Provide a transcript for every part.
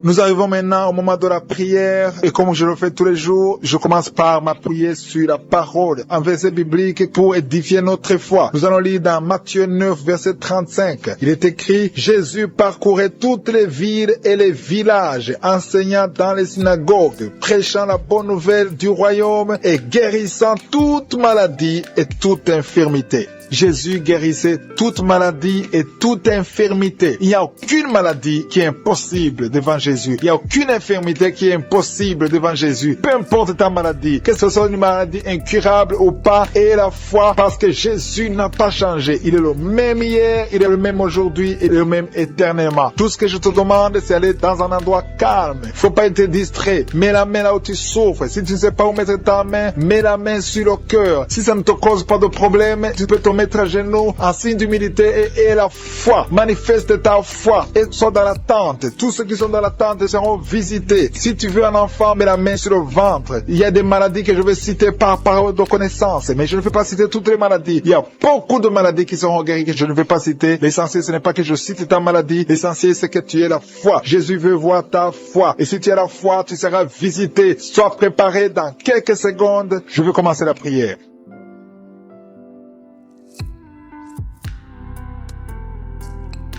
Nous arrivons maintenant au moment de la prière et comme je le fais tous les jours, je commence par m'appuyer sur la parole, un verset biblique pour édifier notre foi. Nous allons lire dans Matthieu 9, verset 35. Il est écrit: Jésus parcourait toutes les villes et les villages, enseignant dans les synagogues, prêchant la bonne nouvelle du royaume et guérissant toute maladie et toute infirmité. Jésus guérissait toute maladie et toute infirmité. Il n'y a aucune maladie qui est impossible devant Jésus. Il n'y a aucune infirmité qui est impossible devant Jésus. Peu importe ta maladie, que ce soit une maladie incurable ou pas, et la foi, parce que Jésus n'a pas changé. Il est le même hier, il est le même aujourd'hui, il est le même éternellement. Tout ce que je te demande, c'est aller dans un endroit calme. Il ne faut pas être distrait. Mets la main là où tu souffres. Si tu ne sais pas où mettre ta main, mets la main sur le cœur. Si ça ne te cause pas de problème, tu peux te mettre à genoux en signe d'humilité et la foi. Manifeste ta foi et sois dans l'attente. Tous ceux qui sont dans l'attente seront visités. Si tu veux un enfant, mets la main sur le ventre. Il y a des maladies que je vais citer par parole de connaissance, mais je ne vais pas citer toutes les maladies. Il y a beaucoup de maladies qui seront guéries que je ne vais pas citer. L'essentiel, ce n'est pas que je cite ta maladie. L'essentiel, c'est que tu aies la foi. Jésus veut voir ta foi. Et si tu as la foi, tu seras visité. Sois préparé dans quelques secondes. Je veux commencer la prière.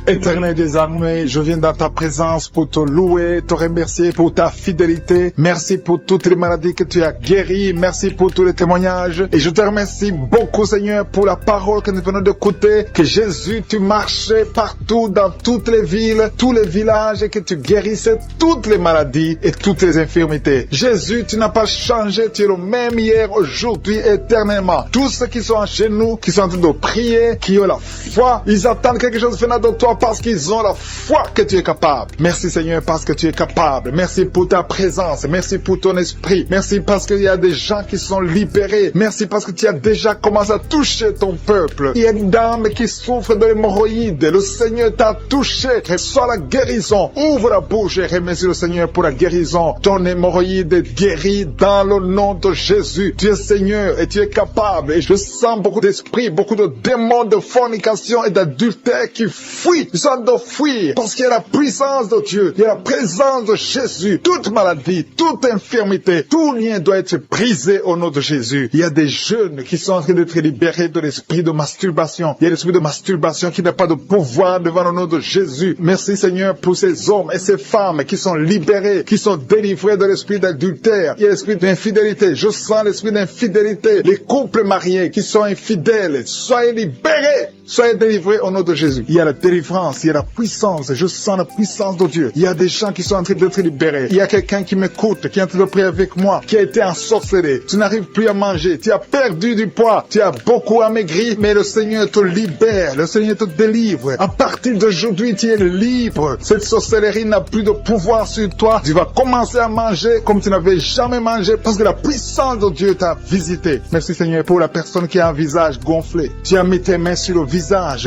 Éternel des armées, je viens dans ta présence pour te louer, te remercier pour ta fidélité. Merci pour toutes les maladies que tu as guéries. Merci pour tous les témoignages. Et je te remercie beaucoup, Seigneur, pour la parole que nous venons d'écouter. Que Jésus, tu marchais partout, dans toutes les villes, tous les villages, et que tu guérissais toutes les maladies et toutes les infirmités. Jésus, tu n'as pas changé. Tu es le même hier, aujourd'hui, éternellement. Tous ceux qui sont chez nous, qui sont en train de prier, qui ont la foi, ils attendent quelque chose venant de toi, parce qu'ils ont la foi que tu es capable. Merci Seigneur parce que tu es capable. Merci pour ta présence. Merci pour ton esprit. Merci parce qu'il y a des gens qui sont libérés. Merci parce que tu as déjà commencé à toucher ton peuple. Il y a une dame qui souffre de l'hémorroïde. Le Seigneur t'a touché. Reçois la guérison. Ouvre la bouche et remercie le Seigneur pour la guérison. Ton hémorroïde est guérie dans le nom de Jésus. Tu es Seigneur et tu es capable. Et je sens beaucoup d'esprits, beaucoup de démons de fornication et d'adultère qui fuient. Ils sont de fuir parce qu'il y a la puissance de Dieu, il y a la présence de Jésus. Toute maladie, toute infirmité, tout lien doit être brisé au nom de Jésus. Il y a des jeunes qui sont en train d'être libérés de l'esprit de masturbation. Il y a l'esprit de masturbation qui n'a pas de pouvoir devant le nom de Jésus. Merci Seigneur pour ces hommes et ces femmes qui sont libérés, qui sont délivrés de l'esprit d'adultère. Il y a l'esprit d'infidélité. Je sens l'esprit d'infidélité. Les couples mariés qui sont infidèles, soyez libérés. Soyez délivrés au nom de Jésus. Il y a la délivrance, il y a la puissance. Je sens la puissance de Dieu. Il y a des gens qui sont en train d'être libérés. Il y a quelqu'un qui m'écoute, qui est en train de prier avec moi, qui a été ensorcelé. Tu n'arrives plus à manger. Tu as perdu du poids. Tu as beaucoup amaigri, mais le Seigneur te libère. Le Seigneur te délivre. À partir d'aujourd'hui, tu es libre. Cette sorcellerie n'a plus de pouvoir sur toi. Tu vas commencer à manger comme tu n'avais jamais mangé parce que la puissance de Dieu t'a visité. Merci Seigneur pour la personne qui a un visage gonflé. Tu as mis tes mains sur le visage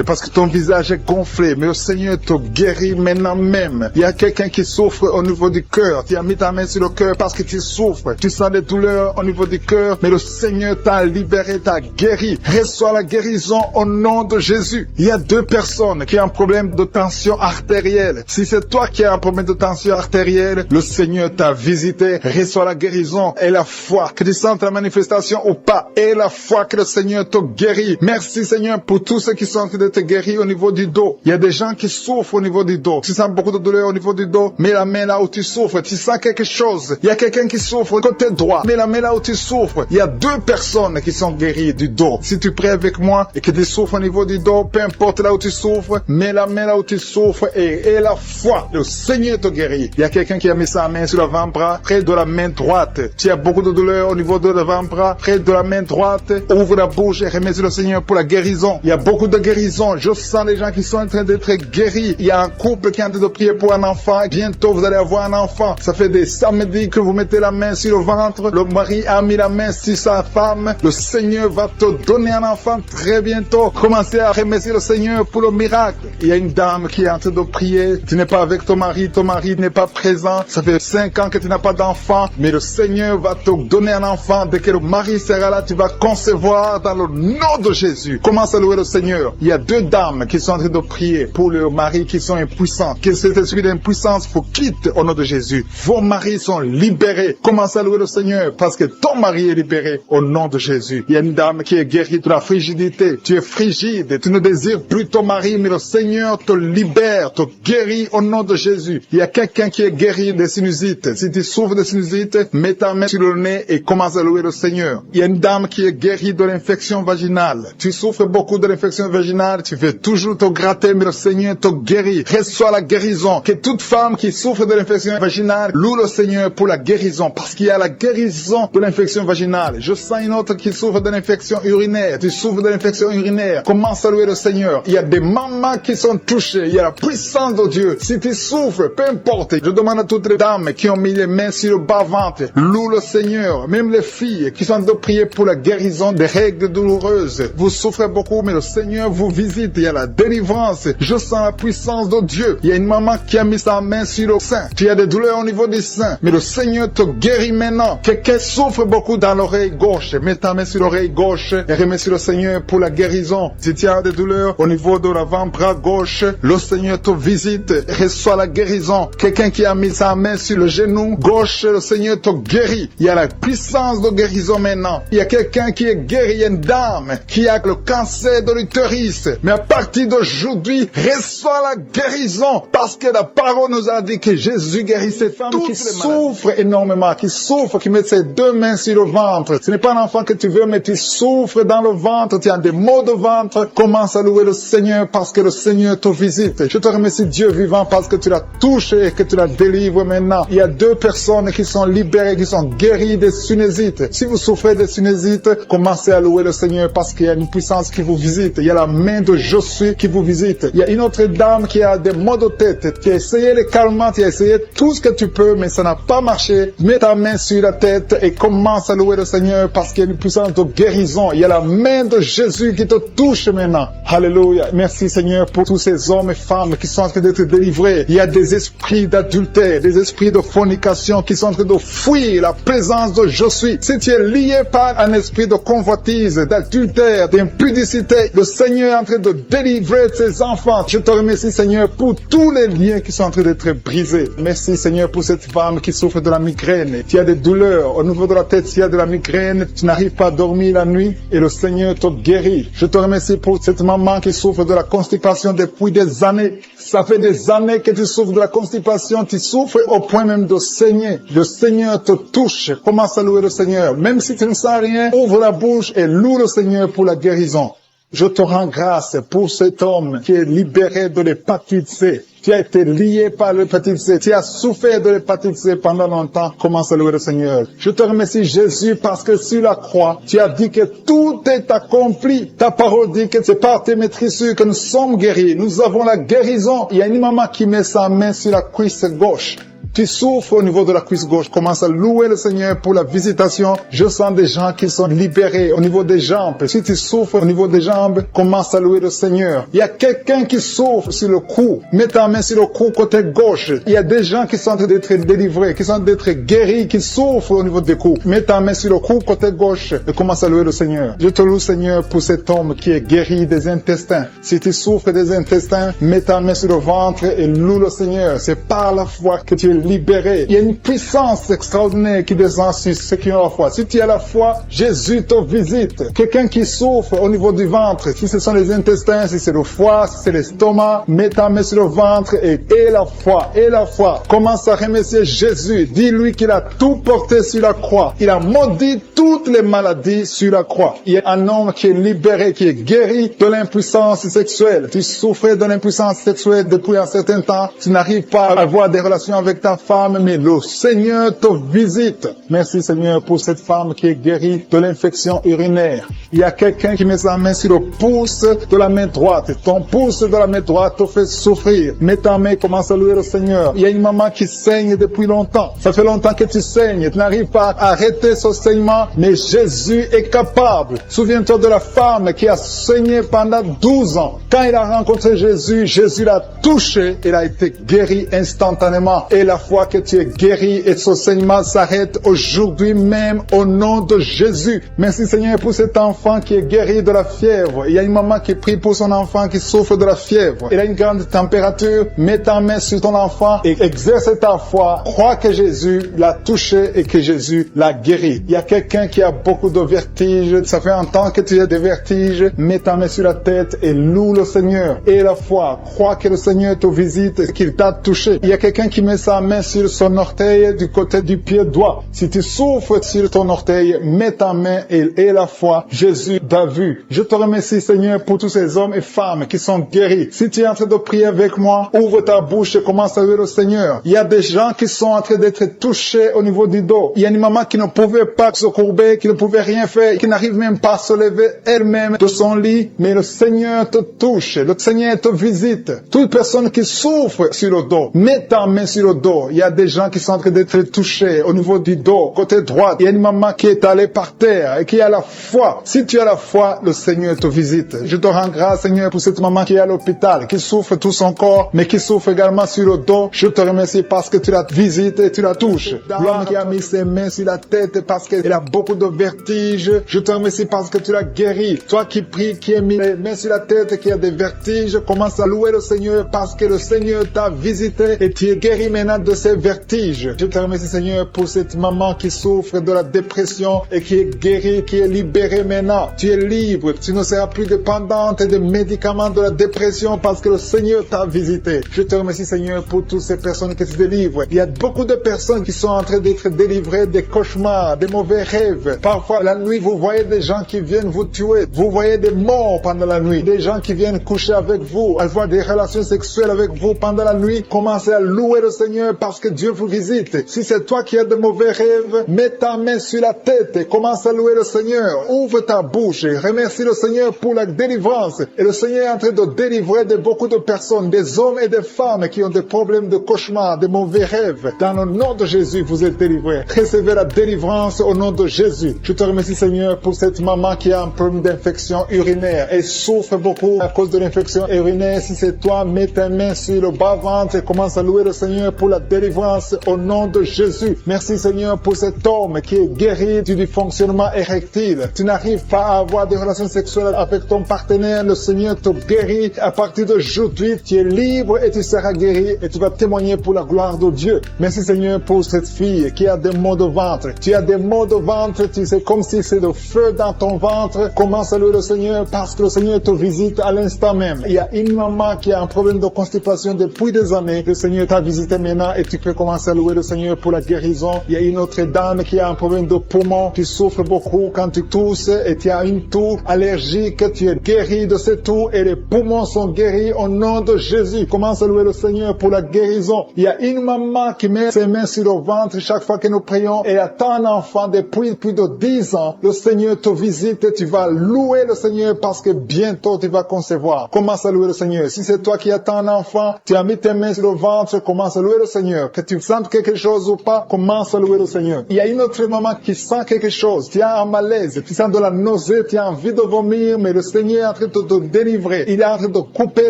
parce que ton visage est gonflé, mais le Seigneur te guérit maintenant même. Il y a quelqu'un qui souffre au niveau du cœur. Tu as mis ta main sur le cœur parce que tu souffres. Tu sens des douleurs au niveau du cœur, mais le Seigneur t'a libéré, t'a guéri. Reçois la guérison au nom de Jésus. Il y a deux personnes qui ont un problème de tension artérielle. Si c'est toi qui as un problème de tension artérielle, le Seigneur t'a visité. Reçois la guérison et la foi. Que tu sentes la manifestation ou pas, et la foi que le Seigneur te guérit. Merci Seigneur pour tous ceux qui sont en train d'être guéris au niveau du dos. Il y a des gens qui souffrent au niveau du dos. Tu sens beaucoup de douleur au niveau du dos. Mets la main là où tu souffres. Tu sens quelque chose. Il y a quelqu'un qui souffre côté droit. Mets la main là où tu souffres. Il y a deux personnes qui sont guéries du dos. Si tu pries avec moi et que tu souffres au niveau du dos, peu importe là où tu souffres, mets la main là où tu souffres et la foi. Le Seigneur te guérit. Il y a quelqu'un qui a mis sa main sur l'avant-bras, près de la main droite. Tu as beaucoup de douleur au niveau de l'avant-bras, près de la main droite. Ouvre la bouche et remercie le Seigneur pour la guérison. Il y a beaucoup de guérison. Je sens les gens qui sont en train d'être guéris. Il y a un couple qui est en train de prier pour un enfant. Bientôt, vous allez avoir un enfant. Ça fait des samedis que vous mettez la main sur le ventre. Le mari a mis la main sur sa femme. Le Seigneur va te donner un enfant très bientôt. Commencez à remercier le Seigneur pour le miracle. Il y a une dame qui est en train de prier. Tu n'es pas avec ton mari n'est pas présent. Ça fait 5 ans que tu n'as pas d'enfant. Mais le Seigneur va te donner un enfant. Dès que le mari sera là, tu vas concevoir dans le nom de Jésus. Commence à louer le Seigneur Seigneur. Il y a 2 dames qui sont en train de prier pour leurs maris qui sont impuissants. Que cet esprit d'impuissance vous quitte au nom de Jésus. Vos maris sont libérés. Commencez à louer le Seigneur parce que ton mari est libéré au nom de Jésus. Il y a une dame qui est guérie de la frigidité. Tu es frigide. Tu ne désires plus ton mari, mais le Seigneur te libère, te guérit au nom de Jésus. Il y a quelqu'un qui est guéri des sinusites. Si tu souffres de sinusite, mets ta main sur le nez et commence à louer le Seigneur. Il y a une dame qui est guérie de l'infection vaginale. Tu souffres beaucoup de l'infection vaginale. Tu veux toujours te gratter, mais le Seigneur te guérit. Reçois la guérison. Que toute femme qui souffre de l'infection vaginale loue le Seigneur pour la guérison, parce qu'il y a la guérison de l'infection vaginale. Je sens une autre qui souffre de l'infection urinaire. Tu souffres de l'infection urinaire. Commence à louer le Seigneur. Il y a des mamans qui sont touchées. Il y a la puissance de Dieu. Si tu souffres, peu importe. Je demande à toutes les dames qui ont mis les mains sur le bas-ventre, loue le Seigneur. Même les filles qui sont en train de prier pour la guérison des règles douloureuses. Vous souffrez beaucoup, mais le Seigneur vous visite. Il y a la délivrance. Je sens la puissance de Dieu. Il y a une maman qui a mis sa main sur le sein. Tu as des douleurs au niveau du sein, mais le Seigneur te guérit maintenant. Quelqu'un souffre beaucoup dans l'oreille gauche. Mets ta main sur l'oreille gauche et remercie le Seigneur pour la guérison. Si tu as des douleurs au niveau de l'avant-bras gauche, le Seigneur te visite. Reçois la guérison. Quelqu'un qui a mis sa main sur le genou gauche, le Seigneur te guérit. Il y a la puissance de guérison maintenant. Il y a quelqu'un qui est guéri, il y a une dame qui a le cancer de l'utérus. Mais à partir d'aujourd'hui, reçois la guérison parce que la parole nous a dit que Jésus guérit cette femme qui souffre énormément, qui souffre, qui met ses 2 mains sur le ventre. Ce n'est pas un enfant que tu veux, mais tu souffres dans le ventre, tu as des maux de ventre. Commence à louer le Seigneur parce que le Seigneur te visite. Je te remercie Dieu vivant parce que tu l'as touché et que tu la délivres maintenant. Il y a 2 personnes qui sont libérées, qui sont guéries des sinusites. Si vous souffrez des sinusites, commencez à louer le Seigneur parce qu'il y a une puissance qui vous visite. Il y a la main de Josué qui vous visite. Il y a une autre dame qui a des maux de tête, qui a essayé les calmants, qui a essayé tout ce que tu peux, mais ça n'a pas marché. Mets ta main sur la tête et commence à louer le Seigneur parce qu'il y a une puissance de guérison. Il y a la main de Jésus qui te touche maintenant. Alléluia. Merci Seigneur pour tous ces hommes et femmes qui sont en train d'être délivrés. Il y a des esprits d'adultère, des esprits de fornication qui sont en train de fuir la présence de Josué. Si tu es lié par un esprit de convoitise, d'adultère, d'impudicité, le Seigneur est en train de délivrer ses enfants. Je te remercie Seigneur pour tous les liens qui sont en train d'être brisés. Merci Seigneur pour cette femme qui souffre de la migraine. Tu as des douleurs au niveau de la tête, tu as de la migraine, tu n'arrives pas à dormir la nuit et le Seigneur te guérit. Je te remercie pour cette maman qui souffre de la constipation depuis des années. Ça fait des années que tu souffres de la constipation, tu souffres au point même de saigner. Le Seigneur te touche. Commence à louer le Seigneur. Même si tu ne sens rien, ouvre la bouche et loue le Seigneur pour la guérison. Je te rends grâce pour cet homme qui est libéré de l'hépatite C. Tu as été lié par l'hépatite C. Tu as souffert de l'hépatite C pendant longtemps. Commence à louer le Seigneur. Je te remercie Jésus parce que sur la croix, tu as dit que tout est accompli. Ta parole dit que c'est par tes maîtrisures que nous sommes guéris. Nous avons la guérison. Il y a une maman qui met sa main sur la cuisse gauche. Tu souffres au niveau de la cuisse gauche. Commence à louer le Seigneur pour la visitation. Je sens des gens qui sont libérés au niveau des jambes. Si tu souffres au niveau des jambes, commence à louer le Seigneur. Il y a quelqu'un qui souffre sur le cou. Mets ta main sur le cou côté gauche. Il y a des gens qui sont en train d'être délivrés, qui sont en train d'être guéris, qui souffrent au niveau des coups. Mets ta main sur le cou côté gauche et commence à louer le Seigneur. Je te loue Seigneur pour cet homme qui est guéri des intestins. Si tu souffres des intestins, mets ta main sur le ventre et loue le Seigneur. C'est par la foi que tu es libéré. Il y a une puissance extraordinaire qui descend sur ceux qui ont la foi. Si tu as la foi, Jésus te visite. Quelqu'un qui souffre au niveau du ventre, si ce sont les intestins, si c'est le foie, si c'est l'estomac, mets ta main sur le ventre et la foi, et la foi. Commence à remercier Jésus. Dis-lui qu'il a tout porté sur la croix. Il a maudit toutes les maladies sur la croix. Il y a un homme qui est libéré, qui est guéri de l'impuissance sexuelle. Tu souffrais de l'impuissance sexuelle depuis un certain temps. Tu n'arrives pas à avoir des relations avec ta femme, mais le Seigneur te visite. Merci Seigneur pour cette femme qui est guérie de l'infection urinaire. Il y a quelqu'un qui met sa main sur le pouce de la main droite. Ton pouce de la main droite te fait souffrir. Mets ta main, commence à louer le Seigneur. Il y a une maman qui saigne depuis longtemps. Ça fait longtemps que tu saignes. Tu n'arrives pas à arrêter ce saignement, mais Jésus est capable. Souviens-toi de la femme qui a saigné pendant 12 ans. Quand il a rencontré Jésus, Jésus l'a touché. Elle a été guérie instantanément. Et la foi que tu es guéri et ce saignement s'arrête aujourd'hui même au nom de Jésus. Merci Seigneur pour cet enfant qui est guéri de la fièvre. Il y a une maman qui prie pour son enfant qui souffre de la fièvre. Il a une grande température. Mets ta main sur ton enfant et exerce ta foi. Crois que Jésus l'a touché et que Jésus l'a guéri. Il y a quelqu'un qui a beaucoup de vertiges. Ça fait un temps que tu as des vertiges. Mets ta main sur la tête et loue le Seigneur. Et la foi. Crois que le Seigneur te visite et qu'il t'a touché. Il y a quelqu'un qui met sa main sur son orteil du côté du pied droit. Si tu souffres sur ton orteil, mets ta main et la foi. Jésus t'a vu. Je te remercie Seigneur pour tous ces hommes et femmes qui sont guéris. Si tu es en train de prier avec moi, ouvre ta bouche et commence à louer le Seigneur. Il y a des gens qui sont en train d'être touchés au niveau du dos. Il y a une maman qui ne pouvait pas se courber, qui ne pouvait rien faire, qui n'arrive même pas à se lever elle-même de son lit. Mais le Seigneur te touche. Le Seigneur te visite. Toute personne qui souffre sur le dos, mets ta main sur le dos. Il y a des gens qui sont en train d'être touchés au niveau du dos, côté droit. Il y a une maman qui est allée par terre et qui a la foi. Si tu as la foi, le Seigneur te visite. Je te rends grâce, Seigneur, pour cette maman qui est à l'hôpital, qui souffre tout son corps, mais qui souffre également sur le dos. Je te remercie parce que tu la visites et tu la touches. L'homme qui a mis ses mains sur la tête parce qu'il a beaucoup de vertiges. Je te remercie parce que tu l'as guéri. Toi qui pries, qui as mis les mains sur la tête, qui a des vertiges, commence à louer le Seigneur parce que le Seigneur t'a visité et tu es guéri maintenant de ces vertiges. Je te remercie, Seigneur, pour cette maman qui souffre de la dépression et qui est guérie, qui est libérée maintenant. Tu es libre. Tu ne seras plus dépendante des médicaments de la dépression parce que le Seigneur t'a visité. Je te remercie, Seigneur, pour toutes ces personnes qui se délivrent. Il y a beaucoup de personnes qui sont en train d'être délivrées des cauchemars, des mauvais rêves. Parfois, la nuit, vous voyez des gens qui viennent vous tuer. Vous voyez des morts pendant la nuit. Des gens qui viennent coucher avec vous, avoir des relations sexuelles avec vous pendant la nuit. Commencez à louer le Seigneur parce que Dieu vous visite. Si c'est toi qui as de mauvais rêves, mets ta main sur la tête et commence à louer le Seigneur. Ouvre ta bouche et remercie le Seigneur pour la délivrance. Et le Seigneur est en train de délivrer de beaucoup de personnes, des hommes et des femmes qui ont des problèmes de cauchemar, de mauvais rêves. Dans le nom de Jésus, vous êtes délivrés. Recevez la délivrance au nom de Jésus. Je te remercie, Seigneur, pour cette maman qui a un problème d'infection urinaire et souffre beaucoup à cause de l'infection urinaire. Si c'est toi, mets ta main sur le bas-ventre et commence à louer le Seigneur pour la délivrance au nom de Jésus. Merci, Seigneur, pour cet homme qui est guéri du dysfonctionnement érectile. Tu n'arrives pas à avoir des relations sexuelles avec ton partenaire. Le Seigneur te guérit. À partir d'aujourd'hui, tu es libre et tu seras guéri et tu vas témoigner pour la gloire de Dieu. Merci, Seigneur, pour cette fille qui a des maux de ventre. Tu as des maux de ventre, tu sais, comme si c'est le feu dans ton ventre. Commence à louer le Seigneur parce que le Seigneur te visite à l'instant même. Il y a une maman qui a un problème de constipation depuis des années. Le Seigneur t'a visité maintenant et tu peux commencer à louer le Seigneur pour la guérison. Il y a une autre dame qui a un problème de poumon. Tu souffres beaucoup quand tu tousses et tu as une toux allergique. Tu es guéri de cette toux et les poumons sont guéris au nom de Jésus. Commence à louer le Seigneur pour la guérison. Il y a une maman qui met ses mains sur le ventre chaque fois que nous prions et attend un enfant depuis plus de 10 ans. Le Seigneur te visite et tu vas louer le Seigneur parce que bientôt tu vas concevoir. Commence à louer le Seigneur. Si c'est toi qui attends un enfant, tu as mis tes mains sur le ventre, commence à louer le Seigneur. Que tu sentes quelque chose ou pas, commence à louer le Seigneur. Il y a une autre maman qui sent quelque chose. Tu as un malaise, tu sens de la nausée, tu as envie de vomir, mais le Seigneur est en train de te délivrer. Il est en train de couper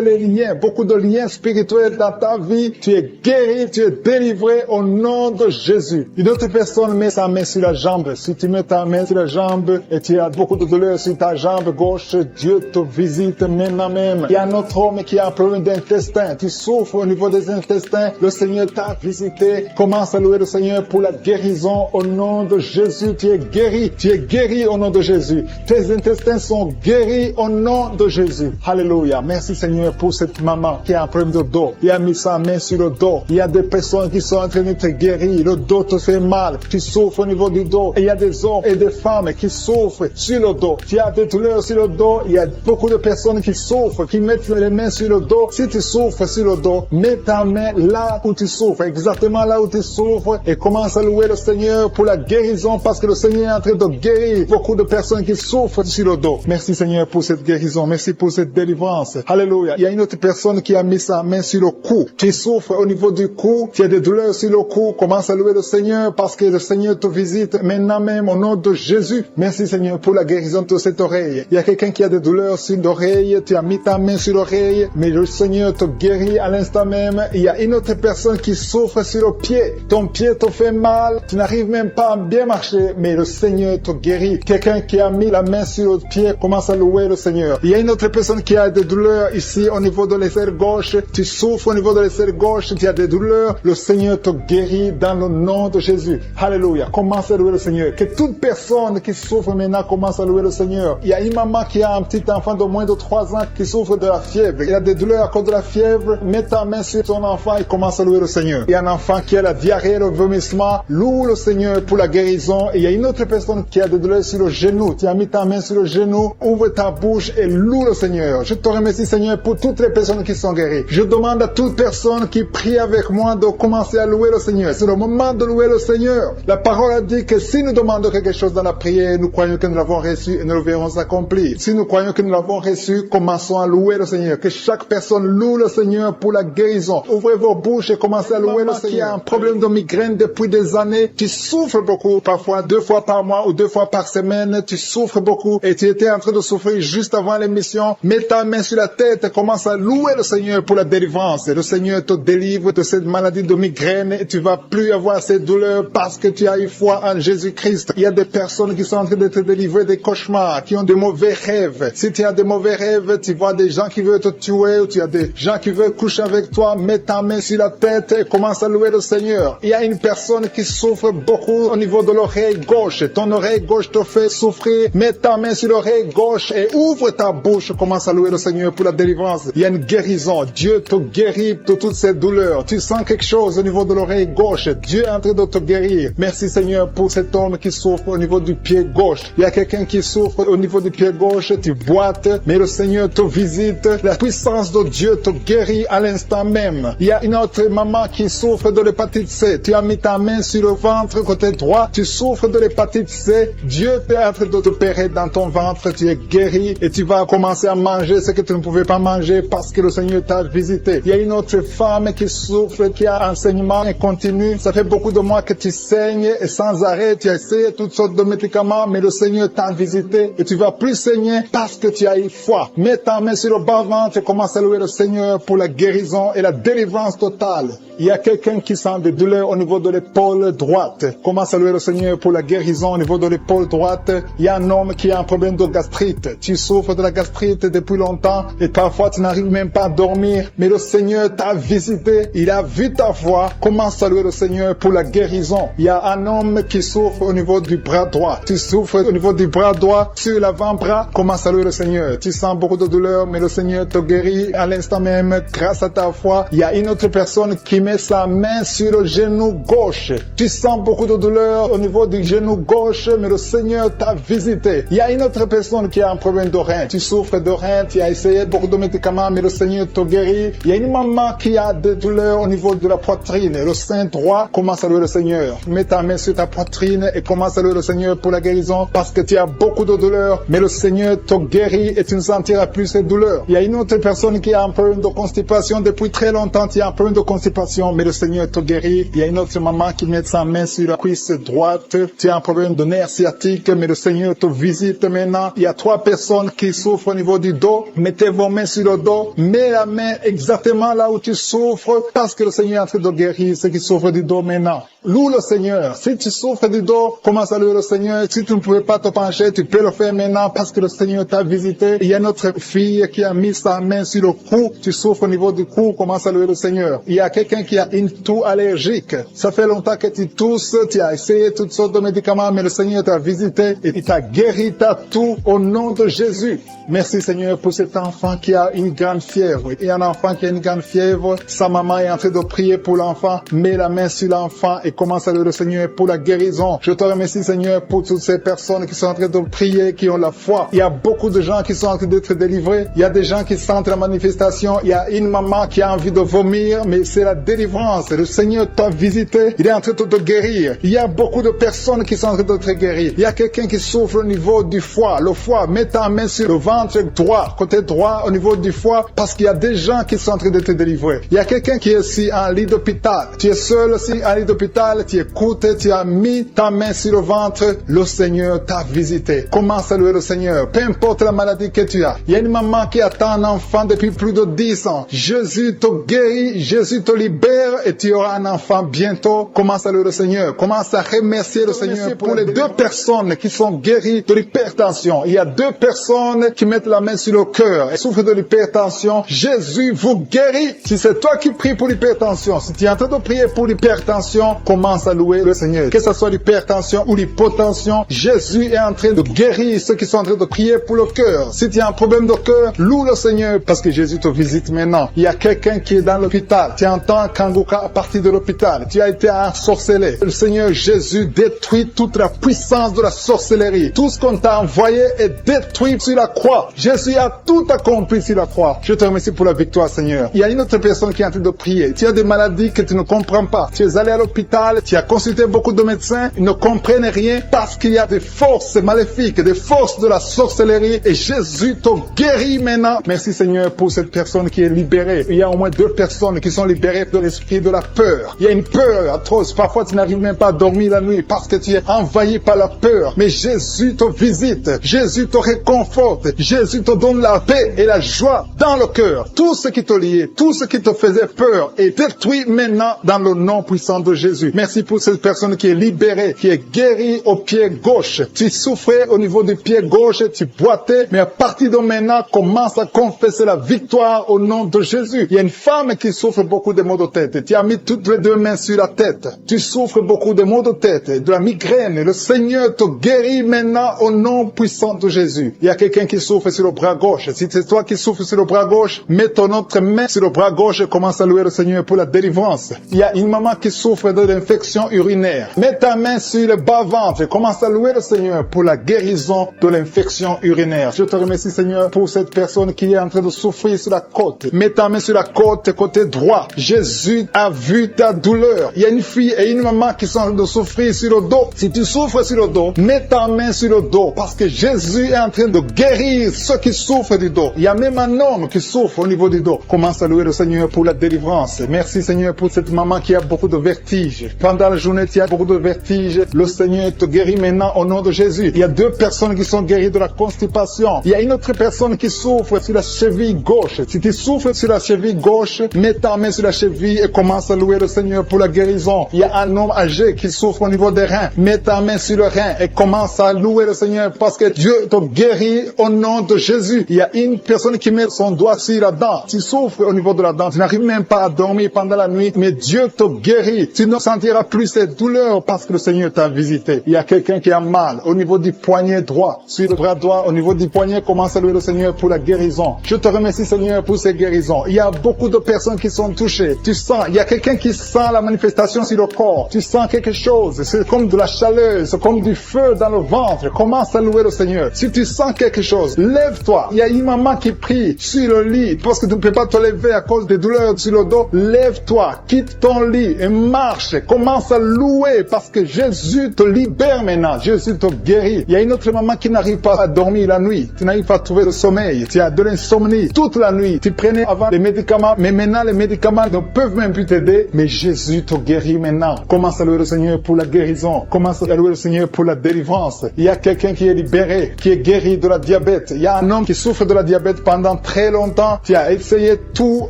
les liens, beaucoup de liens spirituels dans ta vie. Tu es guéri, tu es délivré au nom de Jésus. Une autre personne met sa main sur la jambe. Si tu mets ta main sur la jambe et tu as beaucoup de douleur sur ta jambe gauche, Dieu te visite maintenant même. Il y a un autre homme qui a un problème d'intestin. Tu souffres au niveau des intestins. Le Seigneur t'a visité. Commence à louer le Seigneur pour la guérison au nom de Jésus. Tu es guéri. Tu es guéri au nom de Jésus. Tes intestins sont guéris au nom de Jésus. Alléluia. Merci Seigneur pour cette maman qui a un problème de dos. Il a mis sa main sur le dos. Il y a des personnes qui sont en train d'être guéries. Le dos te fait mal. Tu souffres au niveau du dos. Et il y a des hommes et des femmes qui souffrent sur le dos. Tu as des douleurs sur le dos. Il y a beaucoup de personnes qui souffrent, qui mettent les mains sur le dos. Si tu souffres sur le dos, mets ta main là où tu souffres, exactement là où tu souffres, et commence à louer le Seigneur pour la guérison parce que le Seigneur est en train de guérir beaucoup de personnes qui souffrent sur le dos. Merci Seigneur pour cette guérison. Merci pour cette délivrance. Alléluia. Il y a une autre personne qui a mis sa main sur le cou. Tu souffres au niveau du cou. Tu as des douleurs sur le cou. Commence à louer le Seigneur parce que le Seigneur te visite maintenant même au nom de Jésus. Merci Seigneur pour la guérison de cette oreille. Il y a quelqu'un qui a des douleurs sur l'oreille. Tu as mis ta main sur l'oreille, mais le Seigneur te guérit à l'instant même. Il y a une autre personne qui souffres sur le pied. Ton pied te fait mal. Tu n'arrives même pas à bien marcher, mais le Seigneur te guérit. Quelqu'un qui a mis la main sur le pied commence à louer le Seigneur. Il y a une autre personne qui a des douleurs ici au niveau de l'aisselle gauche. Tu souffres au niveau de l'aisselle gauche. Tu as des douleurs. Le Seigneur te guérit dans le nom de Jésus. Alléluia. Commence à louer le Seigneur. Que toute personne qui souffre maintenant commence à louer le Seigneur. Il y a une maman qui a un petit enfant de moins de 3 ans qui souffre de la fièvre. Il a des douleurs à cause de la fièvre. Mets ta main sur ton enfant et commence à louer le Seigneur. Il y a un enfant qui a la diarrhée, le vomissement. Loue le Seigneur pour la guérison. Et il y a une autre personne qui a des douleurs sur le genou. Tu as mis ta main sur le genou. Ouvre ta bouche et loue le Seigneur. Je te remercie, Seigneur, pour toutes les personnes qui sont guéries. Je demande à toute personne qui prie avec moi de commencer à louer le Seigneur. C'est le moment de louer le Seigneur. La parole a dit que si nous demandons quelque chose dans la prière, nous croyons que nous l'avons reçu et nous le verrons s'accomplir. Si nous croyons que nous l'avons reçu, commençons à louer le Seigneur. Que chaque personne loue le Seigneur pour la guérison. Ouvrez vos bouches et commencez à louer le Seigneur. Qui a un problème de migraine depuis des années, tu souffres beaucoup, parfois 2 fois par mois ou 2 fois par semaine, tu souffres beaucoup et tu étais en train de souffrir juste avant l'émission. Mets ta main sur la tête et commence à louer le Seigneur pour la délivrance. Le Seigneur te délivre de cette maladie de migraine et tu vas plus avoir ces douleurs parce que tu as eu foi en Jésus-Christ. Il y a des personnes qui sont en train d'être délivrées des cauchemars, qui ont de mauvais rêves. Si tu as de mauvais rêves, tu vois des gens qui veulent te tuer ou tu as des gens qui veulent coucher avec toi, mets ta main sur la tête et commence à louer le Seigneur. Il y a une personne qui souffre beaucoup au niveau de l'oreille gauche. Ton oreille gauche te fait souffrir. Mets ta main sur l'oreille gauche et ouvre ta bouche. Commence à louer le Seigneur pour la délivrance. Il y a une guérison. Dieu te guérit de toutes ces douleurs. Tu sens quelque chose au niveau de l'oreille gauche. Dieu est en train de te guérir. Merci Seigneur pour cet homme qui souffre au niveau du pied gauche. Il y a quelqu'un qui souffre au niveau du pied gauche. Tu boites, mais le Seigneur te visite. La puissance de Dieu te guérit à l'instant même. Il y a une autre maman qui souffre de l'hépatite C. Tu as mis ta main sur le ventre côté droit. Tu souffres de l'hépatite C. Dieu est en train de t'opérer dans ton ventre. Tu es guéri et tu vas commencer à manger ce que tu ne pouvais pas manger parce que le Seigneur t'a visité. Il y a une autre femme qui souffre, qui a un saignement continu. Ça fait beaucoup de mois que tu saignes et sans arrêt. Tu as essayé toutes sortes de médicaments, mais le Seigneur t'a visité et tu vas plus saigner parce que tu as eu foi. Mets ta main sur le bas-ventre et commence à louer le Seigneur pour la guérison et la délivrance totale. Il y a quelqu'un qui sent des douleurs au niveau de l'épaule droite. Commence à louer le Seigneur pour la guérison au niveau de l'épaule droite. Il y a un homme qui a un problème de gastrite. Tu souffres de la gastrite depuis longtemps et parfois tu n'arrives même pas à dormir. Mais le Seigneur t'a visité. Il a vu ta foi. Commence à louer le Seigneur pour la guérison. Il y a un homme qui souffre au niveau du bras droit. Tu souffres au niveau du bras droit, sur l'avant-bras. Commence à louer le Seigneur. Tu sens beaucoup de douleur, mais le Seigneur te guérit à l'instant même grâce à ta foi. Il y a une autre personne qui met sa main sur le genou gauche. Tu sens beaucoup de douleur au niveau du genou gauche, mais le Seigneur t'a visité. Il y a une autre personne qui a un problème de rein. Tu souffres de rein, tu as essayé beaucoup de médicaments, mais le Seigneur te guérit. Il y a une maman qui a des douleurs au niveau de la poitrine. Le sein droit, commence à louer le Seigneur. Mets ta main sur ta poitrine et commence à louer le Seigneur pour la guérison parce que tu as beaucoup de douleurs, mais le Seigneur te guérit et tu ne sentiras plus ces douleurs. Il y a une autre personne qui a un problème de constipation depuis très longtemps. Tu as un problème de constipation, mais le Seigneur te guérit. Il y a une autre maman qui met sa main sur la cuisse droite. Tu as un problème de nerf sciatique, mais le Seigneur te visite maintenant. Il y a 3 personnes qui souffrent au niveau du dos. Mettez vos mains sur le dos. Mets la main exactement là où tu souffres parce que le Seigneur est en train de guérir ceux qui souffrent du dos maintenant. Loue le Seigneur. Si tu souffres du dos, commence à louer le Seigneur. Si tu ne pouvais pas te pencher, tu peux le faire maintenant parce que le Seigneur t'a visité. Il y a notre fille qui a mis sa main sur le cou. Tu souffres au niveau du cou, commence à louer le Seigneur. Il y a quelqu'un qui a une toux allergique. Ça fait longtemps que tu tousses, tu as essayé toutes sortes de médicaments, mais le Seigneur t'a visité et il t'a guéri ta toux au nom de Jésus. Merci Seigneur pour cet enfant qui a une grande fièvre. Il y a un enfant qui a une grande fièvre. Sa maman est en train de prier pour l'enfant. Mets la main sur l'enfant et commence à louer le Seigneur pour la guérison. Je te remercie Seigneur pour toutes ces personnes qui sont en train de prier, qui ont la foi. Il y a beaucoup de gens qui sont en train d'être délivrés. Il y a des gens qui sentent la manifestation. Il y a une maman qui a envie de vomir, mais c'est la délivrance. Le Seigneur t'a visité. Il est en train de te guérir. Il y a beaucoup de personnes qui sont en train de te guérir. Il y a quelqu'un qui souffre au niveau du foie. Le foie, mets ta main sur le ventre droit, côté droit, au niveau du foie, parce qu'il y a des gens qui sont en train de te délivrer. Il y a quelqu'un qui est ici en lit d'hôpital. Tu es seul aussi en lit d'hôpital. Tu écoutes, tu as mis ta main sur le ventre. Le Seigneur t'a visité. Commence à louer le Seigneur. Peu importe la maladie que tu as. Il y a une maman qui attend un enfant depuis plus de 10 ans. Jésus te guérit. Jésus te libère. père et tu auras un enfant bientôt. Commence à louer le Seigneur. Commence à remercier le Seigneur pour les 2 personnes qui sont guéries de l'hypertension. Il y a 2 personnes qui mettent la main sur le cœur et souffrent de l'hypertension. Jésus vous guérit. Si c'est toi qui pries pour l'hypertension, si tu es en train de prier pour l'hypertension, commence à louer le Seigneur. Que ce soit l'hypertension ou l'hypotension, Jésus est en train de guérir ceux qui sont en train de prier pour le cœur. Si tu as un problème de cœur, loue le Seigneur parce que Jésus te visite maintenant. Il y a quelqu'un qui est dans l'hôpital. Tu entends Kangoka à partir de l'hôpital. Tu as été ensorcelé. Le Seigneur Jésus détruit toute la puissance de la sorcellerie. Tout ce qu'on t'a envoyé est détruit sur la croix. Jésus a tout accompli sur la croix. Je te remercie pour la victoire, Seigneur. Il y a une autre personne qui est en train de prier. Tu as des maladies que tu ne comprends pas. Tu es allé à l'hôpital, tu as consulté beaucoup de médecins, ils ne comprennent rien parce qu'il y a des forces maléfiques, des forces de la sorcellerie et Jésus te guérit maintenant. Merci Seigneur pour cette personne qui est libérée. Il y a au moins 2 personnes qui sont libérées de l'esprit de la peur. Il y a une peur atroce. Parfois tu n'arrives même pas à dormir la nuit parce que tu es envahi par la peur. Mais Jésus te visite. Jésus te réconforte. Jésus te donne la paix et la joie dans le cœur. Tout ce qui te liait, tout ce qui te faisait peur est détruit maintenant dans le nom puissant de Jésus. Merci pour cette personne qui est libérée, qui est guérie au pied gauche. Tu souffrais au niveau du pied gauche, tu boitais, mais à partir de maintenant, commence à confesser la victoire au nom de Jésus. Il y a une femme qui souffre beaucoup de maux de tête. Tu as mis toutes les 2 mains sur la tête. Tu souffres beaucoup de maux de tête, de la migraine. Le Seigneur te guérit maintenant au nom puissant de Jésus. Il y a quelqu'un qui souffre sur le bras gauche. Si c'est toi qui souffres sur le bras gauche, mets ton autre main sur le bras gauche et commence à louer le Seigneur pour la délivrance. Il y a une maman qui souffre de l'infection urinaire. Mets ta main sur le bas-ventre et commence à louer le Seigneur pour la guérison de l'infection urinaire. Je te remercie Seigneur pour cette personne qui est en train de souffrir sur la côte. Mets ta main sur la côte côté droit. Jésus a vu ta douleur. Il y a une fille et une maman qui sont en train de souffrir sur le dos. Si tu souffres sur le dos, mets ta main sur le dos parce que Jésus est en train de guérir ceux qui souffrent du dos. Il y a même un homme qui souffre au niveau du dos. Commence à louer le Seigneur pour la délivrance. Merci Seigneur pour cette maman qui a beaucoup de vertiges. Pendant la journée, tu as beaucoup de vertiges. Le Seigneur te guérit maintenant au nom de Jésus. Il y a 2 personnes qui sont guéries de la constipation. Il y a une autre personne qui souffre sur la cheville gauche. Si tu souffres sur la cheville gauche, mets ta main sur la cheville et commence à louer le Seigneur pour la guérison. Il y a un homme âgé qui souffre au niveau des reins. Mets ta main sur le rein et commence à louer le Seigneur parce que Dieu te guérit au nom de Jésus. Il y a une personne qui met son doigt sur la dent. Tu souffres au niveau de la dent. Tu n'arrives même pas à dormir pendant la nuit, mais Dieu te guérit. Tu ne sentiras plus cette douleur parce que le Seigneur t'a visité. Il y a quelqu'un qui a mal au niveau du poignet droit, sur le bras droit, au niveau du poignet, commence à louer le Seigneur pour la guérison. Je te remercie Seigneur pour ces guérisons. Il y a beaucoup de personnes qui sont touchées. Tu sens, il y a quelqu'un qui sent la manifestation sur le corps. Tu sens quelque chose. C'est comme de la chaleur, c'est comme du feu dans le ventre. Commence à louer le Seigneur. Si tu sens quelque chose, lève-toi. Il y a une maman qui prie sur le lit parce que tu ne peux pas te lever à cause des douleurs sur le dos. Lève-toi, quitte ton lit et marche. Commence à louer parce que Jésus te libère maintenant. Jésus te guérit. Il y a une autre maman qui n'arrive pas à dormir la nuit. Tu n'arrives pas à trouver le sommeil. Tu as de l'insomnie toute la nuit. Tu prenais avant les médicaments, mais maintenant les médicaments ne peuvent même plus t'aider. Mais Jésus te guérit maintenant. Commence à louer le Seigneur pour la guérison. Commence à louer le Seigneur pour la délivrance. Il y a quelqu'un qui est libéré, qui est guéri de la diabète. Il y a un homme qui souffre de la diabète pendant très longtemps. Tu as essayé tout,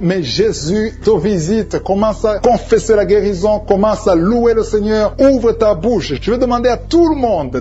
mais Jésus te visite. Commence à confesser la guérison. Commence à louer le Seigneur. Ouvre ta bouche. Je vais demander à tout le monde,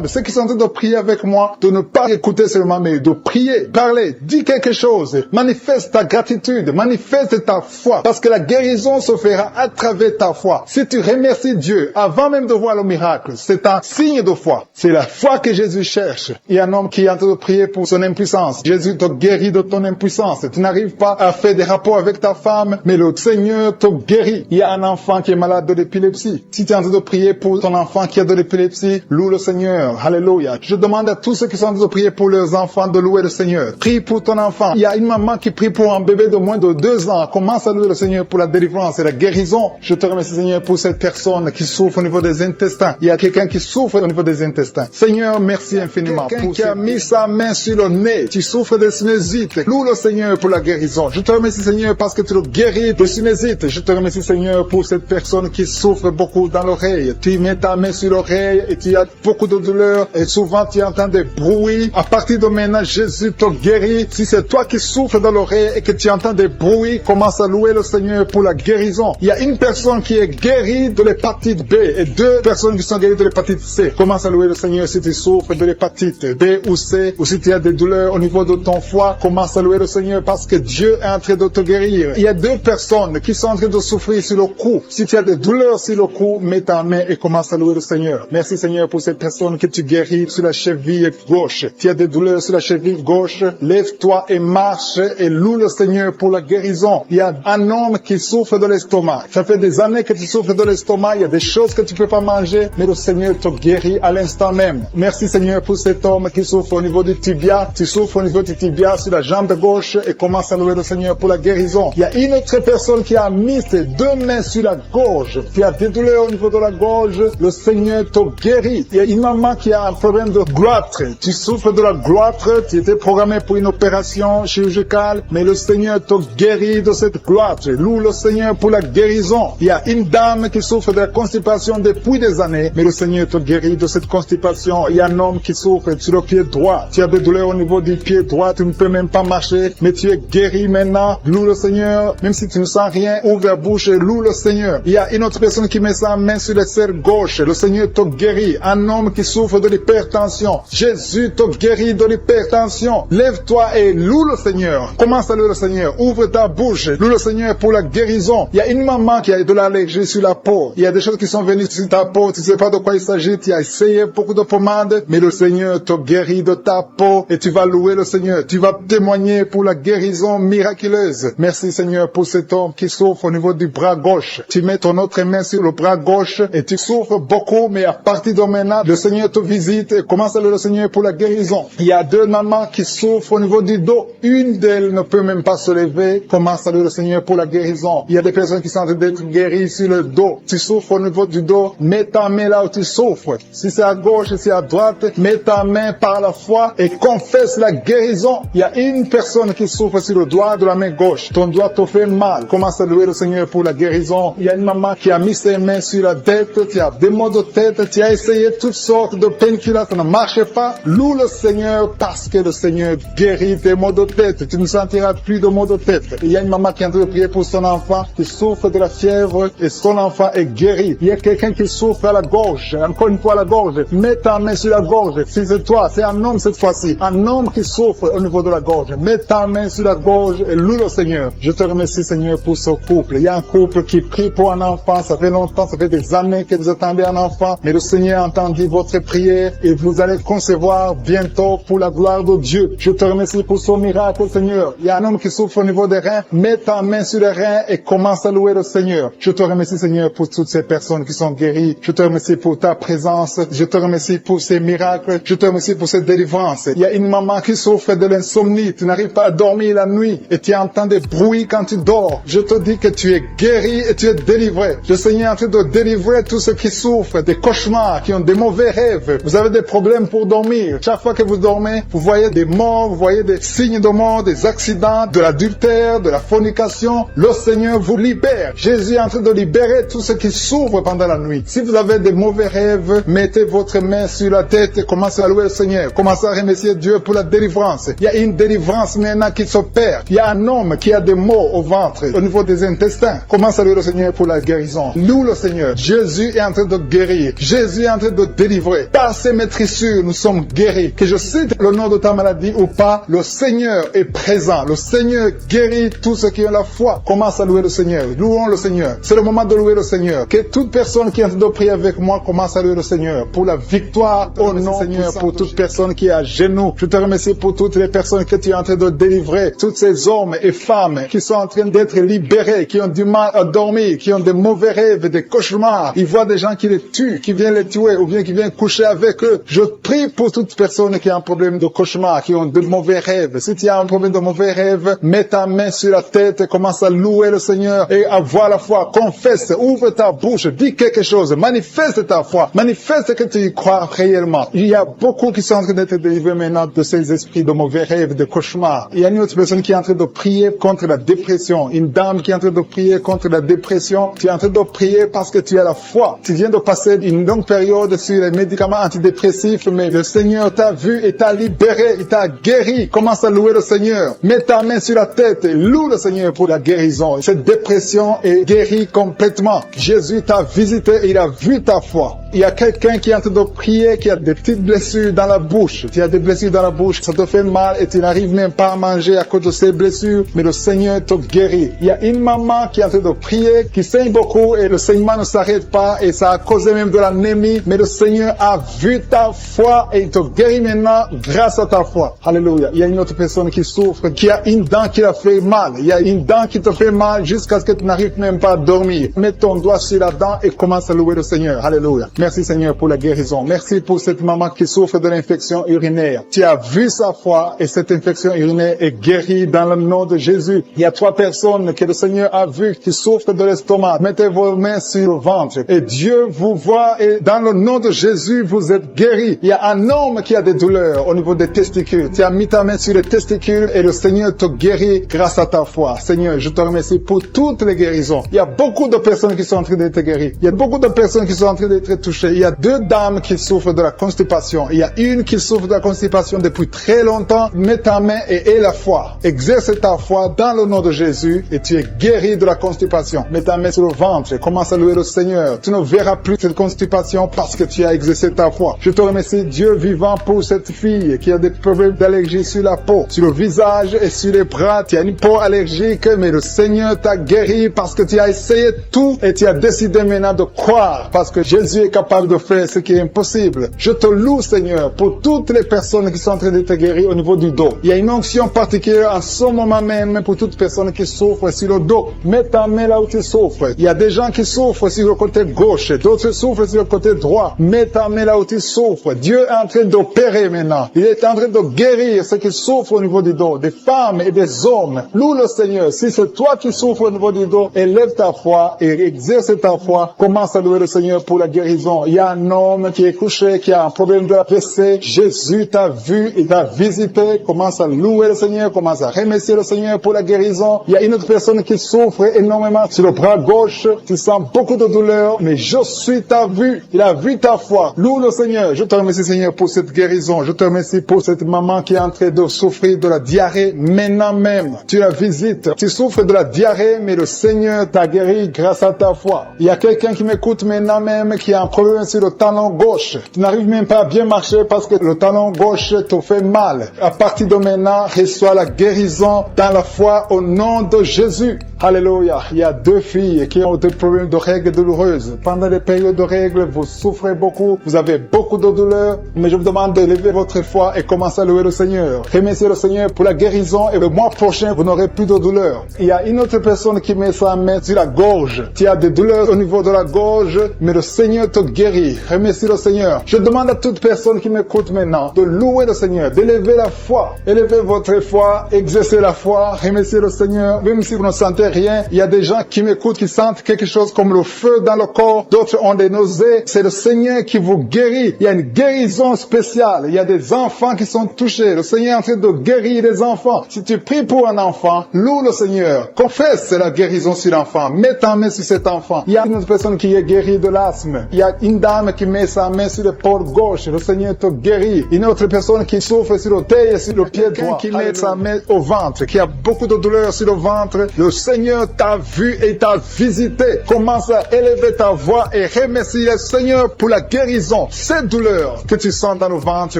ceux qui sont en train de prier avec moi, de ne pas écouter seulement, mais de prier, parler, dis quelque chose. Manifeste ta gratitude, manifeste ta foi, parce que la guérison se fera à travers ta foi. Si tu remercies Dieu avant même de voir le miracle, c'est un signe de foi. C'est la foi que Jésus cherche. Il y a un homme qui est en train de prier pour son impuissance. Jésus te guérit de ton impuissance. Tu n'arrives pas à faire des rapports avec ta femme, mais le Seigneur te guérit. Il y a un enfant qui est malade de l'épilepsie. Si tu es en train de prier pour ton enfant qui a de l'épilepsie, loue le Seigneur. Alléluia. Je demande à tous ceux qui sont en train de prier pour leurs enfants de louer le Seigneur. Prie pour ton enfant. Il y a une maman qui prie pour un bébé de moins de 2 ans. Commence à louer le Seigneur pour la délivrance et la guérison. Je te remercie Seigneur pour cette personne qui souffre au niveau des intestins. Il y a quelqu'un qui souffre au niveau des intestins. Seigneur, merci infiniment. Quelqu'un qui a mis sa main sur le nez. Tu souffres de sinusite. Loue le Seigneur pour la guérison. Je te remercie Seigneur parce que tu le guéris de sinusite. Je te remercie Seigneur pour cette personne qui souffre beaucoup dans l'oreille. Tu mets ta main sur l'oreille et tu as beaucoup de douleur et souvent tu entends des bruits. À partir de maintenant, Jésus te guérit. Si c'est toi qui souffres dans l'oreille et que tu entends des bruits, commence à louer le Seigneur pour pour la guérison. Il y a une personne qui est guérie de l'hépatite B et 2 personnes qui sont guéries de l'hépatite C. Commence à louer le Seigneur si tu souffres de l'hépatite B ou C, ou si tu as des douleurs au niveau de ton foie. Commence à louer le Seigneur parce que Dieu est en train de te guérir. Il y a 2 personnes qui sont en train de souffrir sur le cou. Si tu as des douleurs sur le cou, mets ta main et commence à louer le Seigneur. Merci Seigneur pour ces personnes que tu guéris sur la cheville gauche. Tu as des douleurs sur la cheville gauche, lève-toi et marche et loue le Seigneur pour la guérison. Il y a un homme qui souffre de l'estomac. Ça fait des années que tu souffres de l'estomac. Il y a des choses que tu peux pas manger, mais le Seigneur te guérit à l'instant même. Merci Seigneur pour cet homme qui souffre au niveau du tibia. Tu souffres au niveau du tibia sur la jambe gauche et commence à louer le Seigneur pour la guérison. Il y a une autre personne qui a mis ses 2 mains sur la gorge. Tu as des douleurs au niveau de la gorge. Le Seigneur te guérit. Il y a une maman qui a un problème de gloître. Tu souffres de la gloître. Tu étais programmé pour une opération chirurgicale, mais le Seigneur te guérit de cette gloître. Loue le Seigneur pour la guérison. Il y a une dame qui souffre de la constipation depuis des années, mais le Seigneur te guérit de cette constipation. Il y a un homme qui souffre sur le pied droit. Tu as des douleurs au niveau du pied droit. Tu ne peux même pas marcher, mais tu es guéri maintenant. Loue le Seigneur. Même si tu ne sens rien, ouvre la bouche et loue le Seigneur. Il y a une autre personne qui met sa main sur l'aisselle gauche. Le Seigneur te guérit. Un homme qui souffre de l'hypertension. Jésus te guérit de l'hypertension. Lève-toi et loue le Seigneur. Commence à louer le Seigneur. Ouvre ta bouche. Loue le Seigneur pour la guérison. Il y a une maman qui a de l'allergie sur la peau. Il y a des choses qui sont venues sur ta peau. Tu ne sais pas de quoi il s'agit. Tu as essayé beaucoup de pommades, mais le Seigneur te guérit de ta peau et tu vas louer le Seigneur. Tu vas témoigner pour la guérison miraculeuse. Merci Seigneur pour cet homme qui souffre au niveau du bras gauche. Tu mets ton autre main sur le bras gauche et tu souffres beaucoup, mais à partir de maintenant, le Seigneur te visite et commence à louer le Seigneur pour la guérison. Il y a 2 mamans qui souffrent au niveau du dos. Une d'elles ne peut même pas se lever. Commence à louer le Seigneur pour la guérison. Il y a des personnes qui sont en train d'être guéries sur le dos. Tu souffres au niveau du dos. Mets ta main là où tu souffres. Si c'est à gauche, si c'est à droite, mets ta main par la foi et confesse la guérison. Il y a une personne qui souffre sur le doigt de la main gauche. Ton doigt te fait mal. Commence à louer le Seigneur pour la guérison. Il y a une maman qui a mis ses mains sur la tête. Tu as des maux de tête. Tu as essayé toutes sortes de painkillers. Ça ne marche pas. Loue le Seigneur parce que le Seigneur guérit tes maux de tête. Tu ne sentiras plus de maux de tête. Il y a une maman qui est en train de prier pour son enfant qui souffre de la fièvre et son enfant est guéri. Il y a quelqu'un qui souffre à la gorge. Encore une fois à la gorge. Mets ta main sur la gorge. Si c'est toi, c'est un homme cette fois-ci. Un homme qui souffre au niveau de la gorge. Mets ta main sur la gorge et loue le Seigneur. Je te remercie Seigneur pour ce couple. Il y a un couple qui prie pour un enfant. Ça fait longtemps, ça fait des années que vous attendez un enfant. Mais le Seigneur a entendu votre prière et vous allez concevoir bientôt pour la gloire de Dieu. Je te remercie pour ce miracle Seigneur. Il y a un homme qui souffre au niveau des reins. Mets ta main sur les reins et commence à louer le Seigneur. Je te remercie Seigneur pour toutes ces personnes qui sont guéries. Je te remercie pour ta présence. Je te remercie pour ces miracles. Je te remercie pour cette délivrance. Il y a une maman qui souffre de l'insomnie. Tu n'arrives pas à dormir la nuit et tu entends des bruits quand tu dors. Je te dis que tu es guéri et tu es délivré. Le Seigneur est en train de délivrer tous ceux qui souffrent des cauchemars, qui ont des mauvais rêves. Vous avez des problèmes pour dormir. Chaque fois que vous dormez, vous voyez des morts, vous voyez des signes de mort, des accidents, de l'adultère, de la fornication. Le Seigneur vous libère. Jésus est en train de libérer tous ceux qui souffrent pendant la nuit. Si vous avez des mauvais rêves, mettez votre main sur la tête et commencez à louer le Seigneur. Commencez à remercier Dieu pour la délivrance. Il y a une délivrance maintenant qui s'opère. Il y a un homme qui a des maux au ventre, au niveau des intestins. Commence à louer le Seigneur pour la guérison. Loue le Seigneur. Jésus est en train de guérir. Jésus est en train de délivrer. Par ses maîtrissures, nous sommes guéris. Que je cite le nom de ta maladie ou pas, le Seigneur est présent. Le Seigneur guérit tous ceux qui ont la foi. Commence à louer le Seigneur. Louons le Seigneur. C'est le moment de louer le Seigneur. Que toute personne qui est en train de prier avec moi commence à louer le Seigneur. Pour la victoire au nom du Seigneur, pour toute personne qui est à genoux. Je te remercie pour toutes les personnes que tu es en train de délivrer. Tous ces hommes et femmes qui sont en train d'être libérés, qui ont du mal à dormir, qui ont des mauvais rêves, des cauchemars. Ils voient des gens qui les tuent, qui viennent les tuer ou bien qui viennent coucher avec eux. Je prie pour toute personne qui a un problème de cauchemar, qui ont de mauvais rêves. Si tu as un problème de mauvais rêves, mets ta main sur la tête et commence à louer le Seigneur et avoir la foi. Confesse, ouvre ta bouche, dis quelque chose, manifeste ta foi, manifeste que tu y crois réellement. Il y a beaucoup qui sont en train d'être délivrés maintenant de ces esprits de mauvais rêves, de cauchemars. Il y a une autre personne qui est en train de prier contre la dépression. Une dame qui est en train de prier contre la dépression. Tu es en train de prier parce que tu as la foi. Tu viens de passer une longue période sur les médicaments antidépressifs, mais le Seigneur t'a vu et t'a libéré, il t'a guéri. Commence à louer le Seigneur. Mets ta main sur la tête et loue le Seigneur pour la guérison. cette dépression est guérie complètement. Jésus t'a visité et il a vu ta foi. Il y a quelqu'un qui est en train de prier, qui a des petites blessures dans la bouche. Tu as des blessures dans la bouche, ça te fait mal et tu n'arrives même pas à manger à cause de ces blessures, mais le Seigneur te guérit. Il y a une maman qui est en train de prier, qui saigne beaucoup et le saignement ne s'arrête pas et ça a causé même de l'anémie, mais le Seigneur a vu ta foi et il te guérit maintenant grâce à ta foi. Alléluia. Il y a une autre personne qui souffre, qui a une dent qui a fait mal. Il y a une dent qui te fait mal jusqu'à ce que tu n'arrives même pas à dormir. Mets ton doigt sur la dent et commence à louer le Seigneur. Alléluia. Merci Seigneur pour la guérison. Merci pour cette maman qui souffre de l'infection urinaire. Tu as vu sa foi et cette infection urinaire est guérie dans le nom de Jésus. Il y a 3 personnes que le Seigneur a vues qui souffrent de l'estomac. Mettez vos mains sur le ventre et Dieu vous voit et dans le nom de Jésus vous êtes guéris. Il y a un homme qui a des douleurs au niveau des testicules. Tu as mis ta main sur les testicules et le Seigneur te guérit grâce à ta foi. Seigneur, je te remercie pour toutes les guérisons. Il y a beaucoup de personnes qui sont en train d'être guéries. Il y a beaucoup de personnes qui sont en train d'être touchées. Il y a 2 dames qui souffrent de la constipation. Il y a une qui souffre de la constipation depuis très longtemps. Mets ta main et aie la foi. Exerce ta foi dans le nom de Jésus et tu es guéri de la constipation. Mets ta main sur le ventre et commence à louer le Seigneur. Tu ne verras plus cette constipation parce que tu as exercé ta foi. Je te remercie, Dieu vivant, pour cette fille qui a des problèmes d'allergie sur la peau, sur le visage et sur les bras. Tu as une peau allergique, mais le Seigneur t'a guéri parce que tu as essayé tout et tu as décidé maintenant de croire parce que Jésus est capable de faire ce qui est impossible. Je te loue, Seigneur, pour toutes les personnes qui sont en train d'être guéries au niveau du dos. Il y a une onction particulière en ce moment même pour toutes personnes qui souffrent sur le dos. Mets ta main là où tu souffres. Il y a des gens qui souffrent sur le côté gauche, d'autres souffrent sur le côté droit. Mets ta main là où tu souffres. Dieu est en train d'opérer maintenant. Il est en train de guérir ceux qui souffrent au niveau du dos, des femmes et des hommes. Loue le Seigneur. Si c'est toi qui souffres au niveau du dos, élève ta foi et exerce ta foi. Commence à louer le Seigneur pour la guérison. Il y a un homme qui est couché, qui a un problème de la PC. Jésus t'a vu, il t'a visité. Commence à louer le Seigneur, commence à remercier le Seigneur pour la guérison. Il y a une autre personne qui souffre énormément sur le bras gauche. Tu sens beaucoup de douleur, mais je suis ta vue. Il a vu ta foi. Loue le Seigneur. Je te remercie, Seigneur, pour cette guérison. Je te remercie pour cette maman qui est en train de souffrir de la diarrhée maintenant même. Tu la visites. Tu souffres de la diarrhée, mais le Seigneur t'a guéri grâce à ta foi. Il y a quelqu'un qui m'écoute maintenant même qui a un problème sur le talon gauche. Tu n'arrives même pas à bien marcher parce que le talon gauche te fait mal. À partir de maintenant, reçois la guérison dans la foi au nom de Jésus. Alléluia. Il y a 2 filles qui ont des problèmes de règles douloureuses. Pendant les périodes de règles, vous souffrez beaucoup, vous avez beaucoup de douleurs, mais je vous demande de lever votre foi et commencer à louer le Seigneur. Remerciez le Seigneur pour la guérison et le mois prochain, vous n'aurez plus de douleurs. Il y a une autre personne qui met sa main sur la gorge. Tu as des douleurs au niveau de la gorge, mais le Seigneur te guérit. Remercie le Seigneur. Je demande à toute personne qui m'écoute maintenant de louer le Seigneur, d'élever la foi. Élevez votre foi, exercez la foi, remerciez le Seigneur, même si vous ne sentez rien. Il y a des gens qui m'écoutent, qui sentent quelque chose comme le feu dans le corps. D'autres ont des nausées. C'est le Seigneur qui vous guérit. Il y a une guérison spéciale. Il y a des enfants qui sont touchés. Le Seigneur est en train de guérir les enfants. Si tu pries pour un enfant, loue le Seigneur. Confesse la guérison sur l'enfant. Mets ta main sur cet enfant. Il y a une autre personne qui est guérie de l'asthme. Il y a une dame qui met sa main sur l'épaule gauche. Le Seigneur te guérit. Une autre personne qui souffre sur le pied et sur le pied droit. Qui met sa main au ventre, qui a beaucoup de douleur sur le ventre. Le Seigneur t'a vu et t'a visité. Commence à élever ta voix et remercie le Seigneur pour la guérison. Ces douleurs que tu sens dans le ventre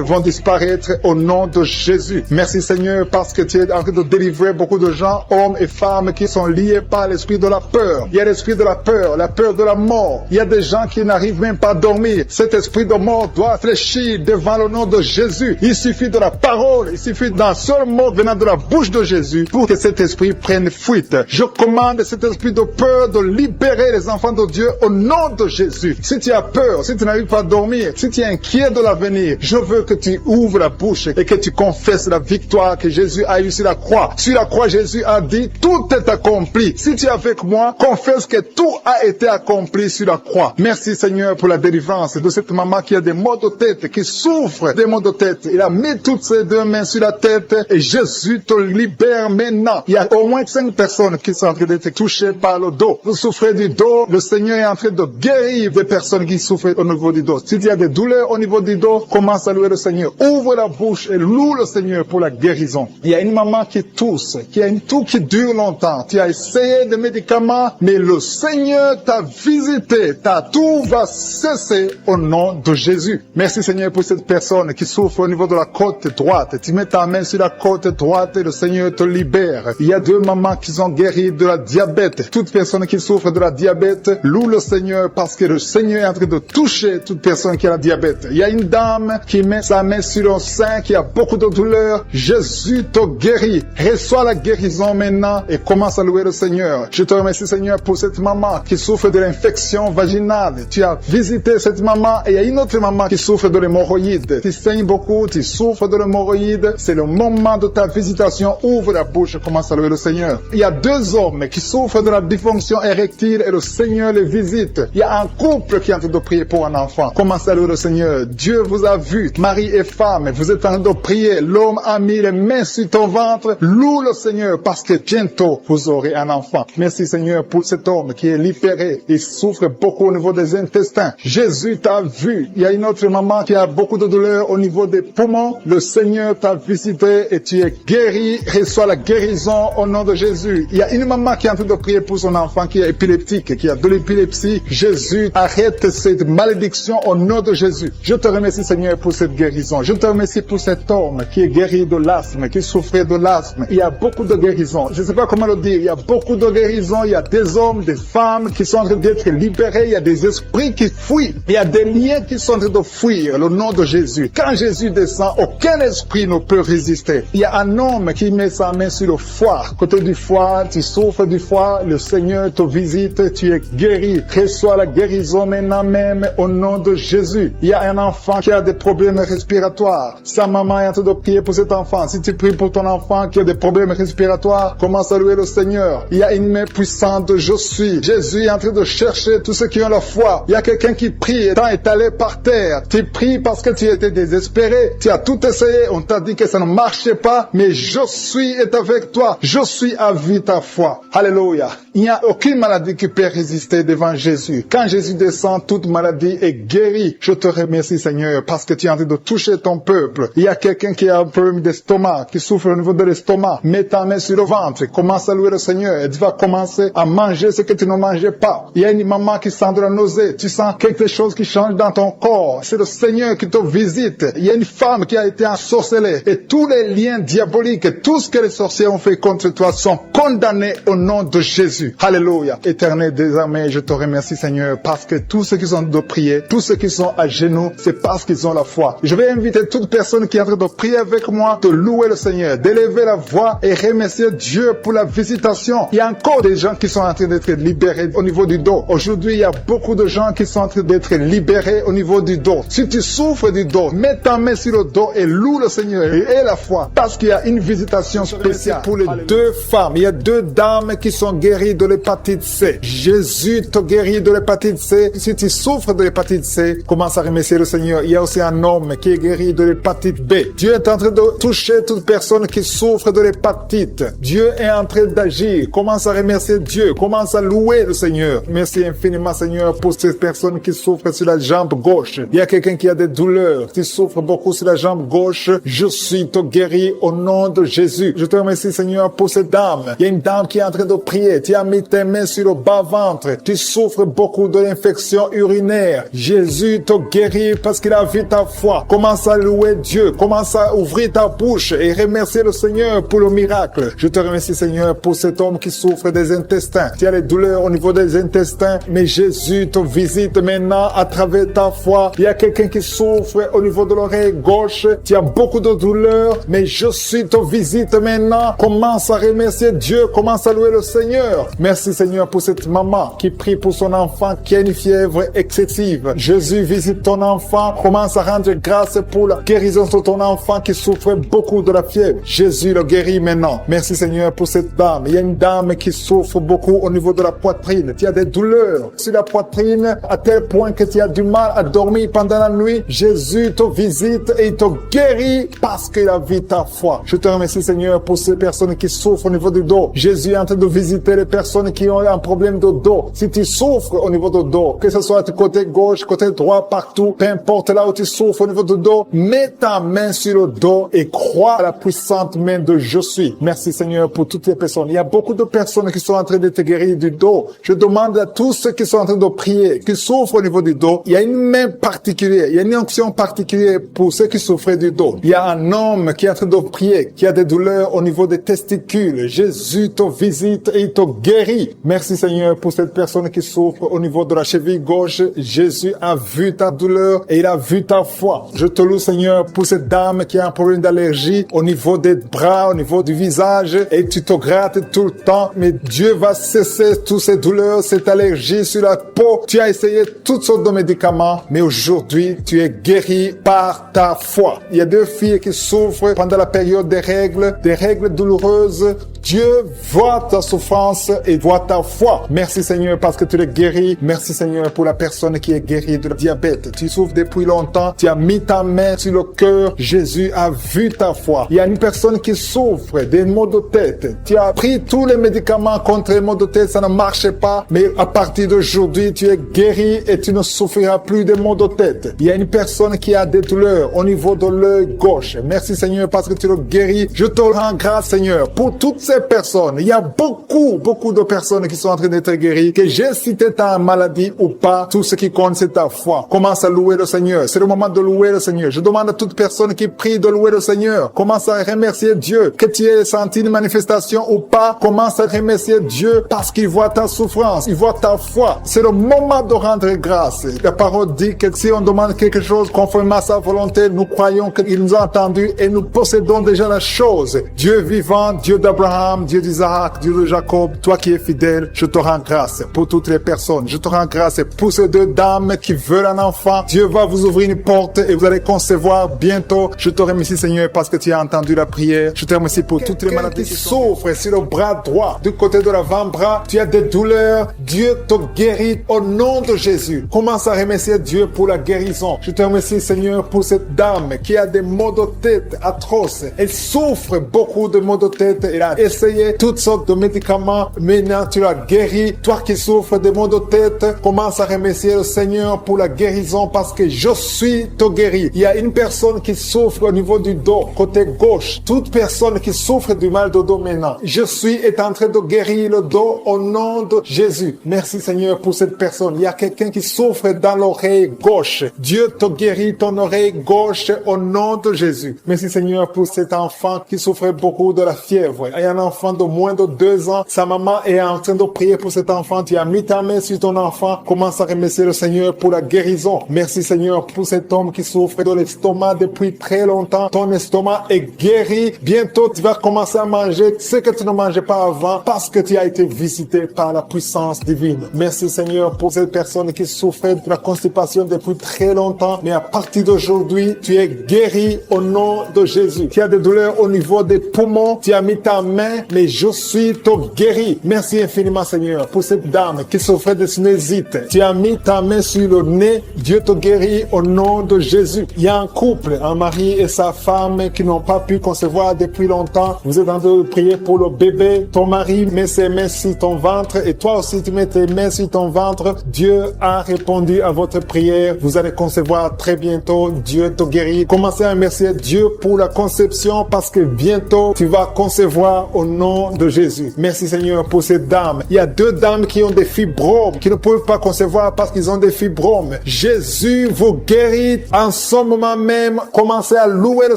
vont disparaître au nom de Jésus. Merci Seigneur parce que tu es en train de délivrer beaucoup de gens, hommes et femmes qui sont liés par l'esprit de la peur. Il y a l'esprit de la peur de la mort. Il y a des gens qui n'arrivent même pas à dormir. Cet esprit de mort doit fléchir devant le nom de Jésus. Il suffit de la parole, il suffit d'un seul mot venant de la bouche de Jésus pour que cet esprit prenne fuite. Je commande cet esprit de peur de libérer les enfants de Dieu au nom de Jésus. Si tu as peur, si tu n'arrives pas à dormir, si tu es inquiet de l'avenir, je veux que tu ouvres la bouche et que tu confesses la victoire que Jésus a eue sur la croix. Sur la croix, Jésus a dit, tout est accompli. Si tu es avec moi, confesse que tout a été accompli sur la croix. Merci Seigneur pour la délivrance de cette maman qui a des maux de tête, qui souffre des maux de tête. Il a mis toutes ses 2 mains sur la tête et Jésus te libère maintenant. Il y a au moins 5 personnes qui personnes en train d'être touchées par le dos. Vous souffrez du dos, le Seigneur est en train de guérir des personnes qui souffrent au niveau du dos. S'il y a des douleurs au niveau du dos, commence à louer le Seigneur. Ouvre la bouche et loue le Seigneur pour la guérison. Il y a une maman qui tousse, qui a une toux qui dure longtemps. Tu as essayé des médicaments, mais le Seigneur t'a visité. Ta toux va cesser au nom de Jésus. Merci Seigneur pour cette personne qui souffre au niveau de la côte droite. Tu mets ta main sur la côte droite et le Seigneur te libère. Il y a 2 mamans qui sont guéries de la diabète. Toute personne qui souffre de la diabète, loue le Seigneur parce que le Seigneur est en train de toucher toute personne qui a la diabète. Il y a une dame qui met sa main sur le sein, qui a beaucoup de douleur. Jésus te guérit. Reçois la guérison maintenant et commence à louer le Seigneur. Je te remercie Seigneur pour cette maman qui souffre de l'infection vaginale. Tu as visité cette maman et il y a une autre maman qui souffre de l'hémorroïde. Tu saignes beaucoup, tu souffres de l'hémorroïde. C'est le moment de ta visitation. Ouvre la bouche et commence à louer le Seigneur. Il y a 2 hommes qui souffrent de la dysfonction érectile et le Seigneur les visite. Il y a un couple qui est en train de prier pour un enfant. Commence à louer le Seigneur. Dieu vous a vu, mari et femme, vous êtes en train de prier. L'homme a mis les mains sur ton ventre. Loue le Seigneur parce que bientôt vous aurez un enfant. Merci Seigneur pour cet homme qui est libéré. Il souffre beaucoup au niveau des intestins. Jésus t'a vu. Il y a une autre maman qui a beaucoup de douleur au niveau des poumons. Le Seigneur t'a visité et tu es guéri. Reçois la guérison au nom de Jésus. Il y a une maman qui est en train de prier pour son enfant qui est épileptique, qui a de l'épilepsie. Jésus, arrête cette malédiction au nom de Jésus. Je te remercie Seigneur pour cette guérison. Je te remercie pour cet homme qui est guéri de l'asthme, qui souffrait de l'asthme. Il y a beaucoup de guérisons. Je ne sais pas comment le dire. Il y a beaucoup de guérisons. Il y a des hommes, des femmes qui sont en train d'être libérés. Il y a des esprits qui fuient. Il y a des liens qui sont en train de fuir le nom de Jésus. Quand Jésus descend, aucun esprit ne peut résister. Il y a un homme qui met sa main sur le foie. Côté du foie, tu souffres du foie. Le Seigneur te visite. Tu es guéri. Reçois la guérison maintenant même au nom de Jésus. Il y a un enfant qui a des problèmes respiratoires. Sa maman est en train de prier pour cet enfant. Si tu pries pour ton enfant qui a des problèmes respiratoires, commence à louer le Seigneur. Il y a une main puissante, je suis. Jésus est en train de chercher tous ceux qui ont la foi. Il y a quelqu'un qui prie étant étalé par terre. Tu pries parce que tu étais désespéré. Tu as tout essayé. On t'a dit que ça ne marchait pas. Mais je suis est avec toi. Je suis à vie ta foi. Alléluia. Il n'y a aucune maladie qui peut résister devant Jésus. Quand Jésus descend, toute maladie est guérie. Je te remercie Seigneur parce que tu es en train de toucher ton peuple. Il y a quelqu'un qui a un problème d'estomac, qui souffre au niveau de l'estomac. Mets ta main sur le ventre. Commence à louer le Seigneur. Et tu vas commencer à manger ce que tu ne mangeais pas. Il y a une maman qui sent de la nausée. Tu sens quelque chose qui change dans ton corps. C'est le Seigneur qui te visite. Il y a une femme qui a été ensorcelée. Et tous les liens diaboliques, tout ce que les sorciers ont fait contre toi sont condamnés au nom de Jésus. Alléluia. Éternel désormais, je te remercie Seigneur parce que tous ceux qui sont de prier, tous ceux qui sont à genoux, c'est parce qu'ils ont la foi. Je vais inviter toute personne qui est en train de prier avec moi de louer le Seigneur, d'élever la voix et remercier Dieu pour la visitation. Il y a encore des gens qui sont en train d'être libérés au niveau du dos. Aujourd'hui, il y a beaucoup de gens qui sont en train d'être libérés au niveau du dos. Si tu souffres du dos, mets ta main sur le dos et loue le Seigneur et aie la foi parce qu'il y a une visitation spéciale pour les 2 femmes. Il y a 2 dames qui sont guéries de l'hépatite C. Jésus te guérit de l'hépatite C. Si tu souffres de l'hépatite C, commence à remercier le Seigneur. Il y a aussi un homme qui est guéri de l'hépatite B. Dieu est en train de toucher toute personne qui souffre de l'hépatite. Dieu est en train d'agir. Commence à remercier Dieu. Commence à louer le Seigneur. Merci infiniment Seigneur pour ces personnes qui souffrent sur la jambe gauche. Il y a quelqu'un qui a des douleurs. Tu souffres beaucoup sur la jambe gauche. Je suis te guéri au nom de Jésus. Je te remercie Seigneur pour cette dame. Il y a une dame qui est en train de prier. Tu as mis tes mains sur le bas-ventre. Tu souffres beaucoup de l'infection urinaire. Jésus te guérit parce qu'il a vu ta foi. Commence à louer Dieu. Commence à ouvrir ta bouche et remercier le Seigneur pour le miracle. Je te remercie Seigneur pour cet homme qui souffre des intestins. Tu as les douleurs au niveau des intestins, mais Jésus te visite maintenant à travers ta foi. Il y a quelqu'un qui souffre au niveau de l'oreille gauche. Tu as beaucoup de douleurs, mais Jésus te visite maintenant. Commence à remercier Dieu. Commence à louer le Seigneur. Merci Seigneur pour cette maman qui prie pour son enfant qui a une fièvre excessive. Jésus visite ton enfant. Commence à rendre grâce pour la guérison de ton enfant qui souffre beaucoup de la fièvre. Jésus le guérit maintenant. Merci Seigneur pour cette dame. Il y a une dame qui souffre beaucoup au niveau de la poitrine. Tu as des douleurs sur la poitrine à tel point que tu as du mal à dormir pendant la nuit. Jésus te visite et il te guérit parce qu'il a vu ta foi. Je te remercie Seigneur pour ces personnes qui souffrent au niveau du dos. Jésus Jésus est en train de visiter les personnes qui ont un problème de dos. Si tu souffres au niveau du dos, que ce soit du côté gauche, côté droit, partout, peu importe là où tu souffres au niveau du dos, mets ta main sur le dos et crois à la puissante main de Je suis. Merci Seigneur pour toutes les personnes. Il y a beaucoup de personnes qui sont en train d'être guéries du dos. Je demande à tous ceux qui sont en train de prier, qui souffrent au niveau du dos, il y a une main particulière, il y a une onction particulière pour ceux qui souffrent du dos. Il y a un homme qui est en train de prier, qui a des douleurs au niveau des testicules. Jésus te visite et il te guérit. Merci Seigneur pour cette personne qui souffre au niveau de la cheville gauche. Jésus a vu ta douleur et il a vu ta foi. Je te loue Seigneur pour cette dame qui a un problème d'allergie au niveau des bras, au niveau du visage et tu te grattes tout le temps. Mais Dieu va cesser toutes ces douleurs, cette allergie sur la peau. Tu as essayé toutes sortes de médicaments, mais aujourd'hui tu es guéri par ta foi. Il y a 2 filles qui souffrent pendant la période des règles douloureuses. Dieu voit ta souffrance et voit ta foi. Merci Seigneur parce que tu es guéri. Merci Seigneur pour la personne qui est guérie de diabète. Tu souffres depuis longtemps. Tu as mis ta main sur le cœur. Jésus a vu ta foi. Il y a une personne qui souffre des maux de tête. Tu as pris tous les médicaments contre les maux de tête. Ça ne marchait pas. Mais à partir d'aujourd'hui, tu es guéri et tu ne souffriras plus des maux de tête. Il y a une personne qui a des douleurs au niveau de l'œil gauche. Merci Seigneur parce que tu le guéris. Je te rends grâce Seigneur pour toutes ces personnes. Il y a beaucoup de personnes qui sont en train d'être guéries. Que j'ai cité ta maladie ou pas, tout ce qui compte c'est ta foi. Commence à louer le Seigneur. C'est le moment de louer le Seigneur. Je demande à toute personne qui prie de louer le Seigneur. Commence à remercier Dieu. Que tu aies senti une manifestation ou pas, commence à remercier Dieu parce qu'il voit ta souffrance, il voit ta foi. C'est le moment de rendre grâce. La parole dit que si on demande quelque chose conformément à sa volonté, nous croyons qu'il nous a entendus et nous possédons déjà la chose. Dieu vivant, Dieu d'Abraham, Dieu d'Isaac, Dieu de Jacob, toi qui es fidèle, je te rends grâce pour toutes les personnes. Je te rends grâce pour ces 2 dames qui veulent un enfant. Dieu va vous ouvrir une porte et vous allez concevoir bientôt. Je te remercie Seigneur parce que tu as entendu la prière. Je te remercie pour toutes les maladies qui souffrent sur le bras droit, du côté de l'avant-bras. Tu as des douleurs. Dieu te guérit au nom de Jésus. Commence à remercier Dieu pour la guérison. Je te remercie Seigneur pour cette dame qui a des maux de tête atroces. Elle souffre beaucoup de maux de tête. Elle a essayé toutes sortes de médicaments. Maintenant, tu l'as guéri. Toi qui souffres de maux de tête, commence à remercier le Seigneur pour la guérison parce que je suis te guéri. Il y a une personne qui souffre au niveau du dos, côté gauche. Toute personne qui souffre du mal de dos maintenant, je suis est en train de guérir le dos au nom de Jésus. Merci Seigneur pour cette personne. Il y a quelqu'un qui souffre dans l'oreille gauche. Dieu te guérit ton oreille gauche au nom de Jésus. Merci Seigneur pour cet enfant qui souffrait beaucoup de la fièvre. Il y a un enfant de moins de 2 ans. Sa maman est en train de prier pour cet enfant. Tu as mis ta main sur ton enfant. Commence à remercier le Seigneur pour la guérison. Merci Seigneur pour cet homme qui souffre de l'estomac depuis très longtemps. Ton estomac est guéri. Bientôt, tu vas commencer à manger ce que tu ne mangeais pas avant parce que tu as été visité par la puissance divine. Merci Seigneur pour cette personne qui souffrait de la constipation depuis très longtemps. Mais à partir d'aujourd'hui, tu es guéri au nom de Jésus. Tu as des douleurs au niveau des poumons. Tu as mis ta main, mais je suis te guéri. Merci infiniment Seigneur pour cette dame qui souffrait de sinusite. Tu as mis ta main sur le nez. Dieu te guérit au nom de Jésus. Il y a un couple, un mari et sa femme qui n'ont pas pu concevoir depuis longtemps. Vous êtes en train de prier pour le bébé. Ton mari met ses mains sur ton ventre et toi aussi tu mets tes mains sur ton ventre. Dieu a répondu à votre prière. Vous allez concevoir très bientôt. Dieu te guérit. Commencez à remercier Dieu pour la conception parce que bientôt tu vas concevoir au nom de Jésus. Merci Seigneur pour ces dames. Il y a 2 dames qui ont des fibromes, qui ne peuvent pas concevoir parce qu'ils ont des fibromes. Jésus vous guérit en ce moment même. Commencez à louer le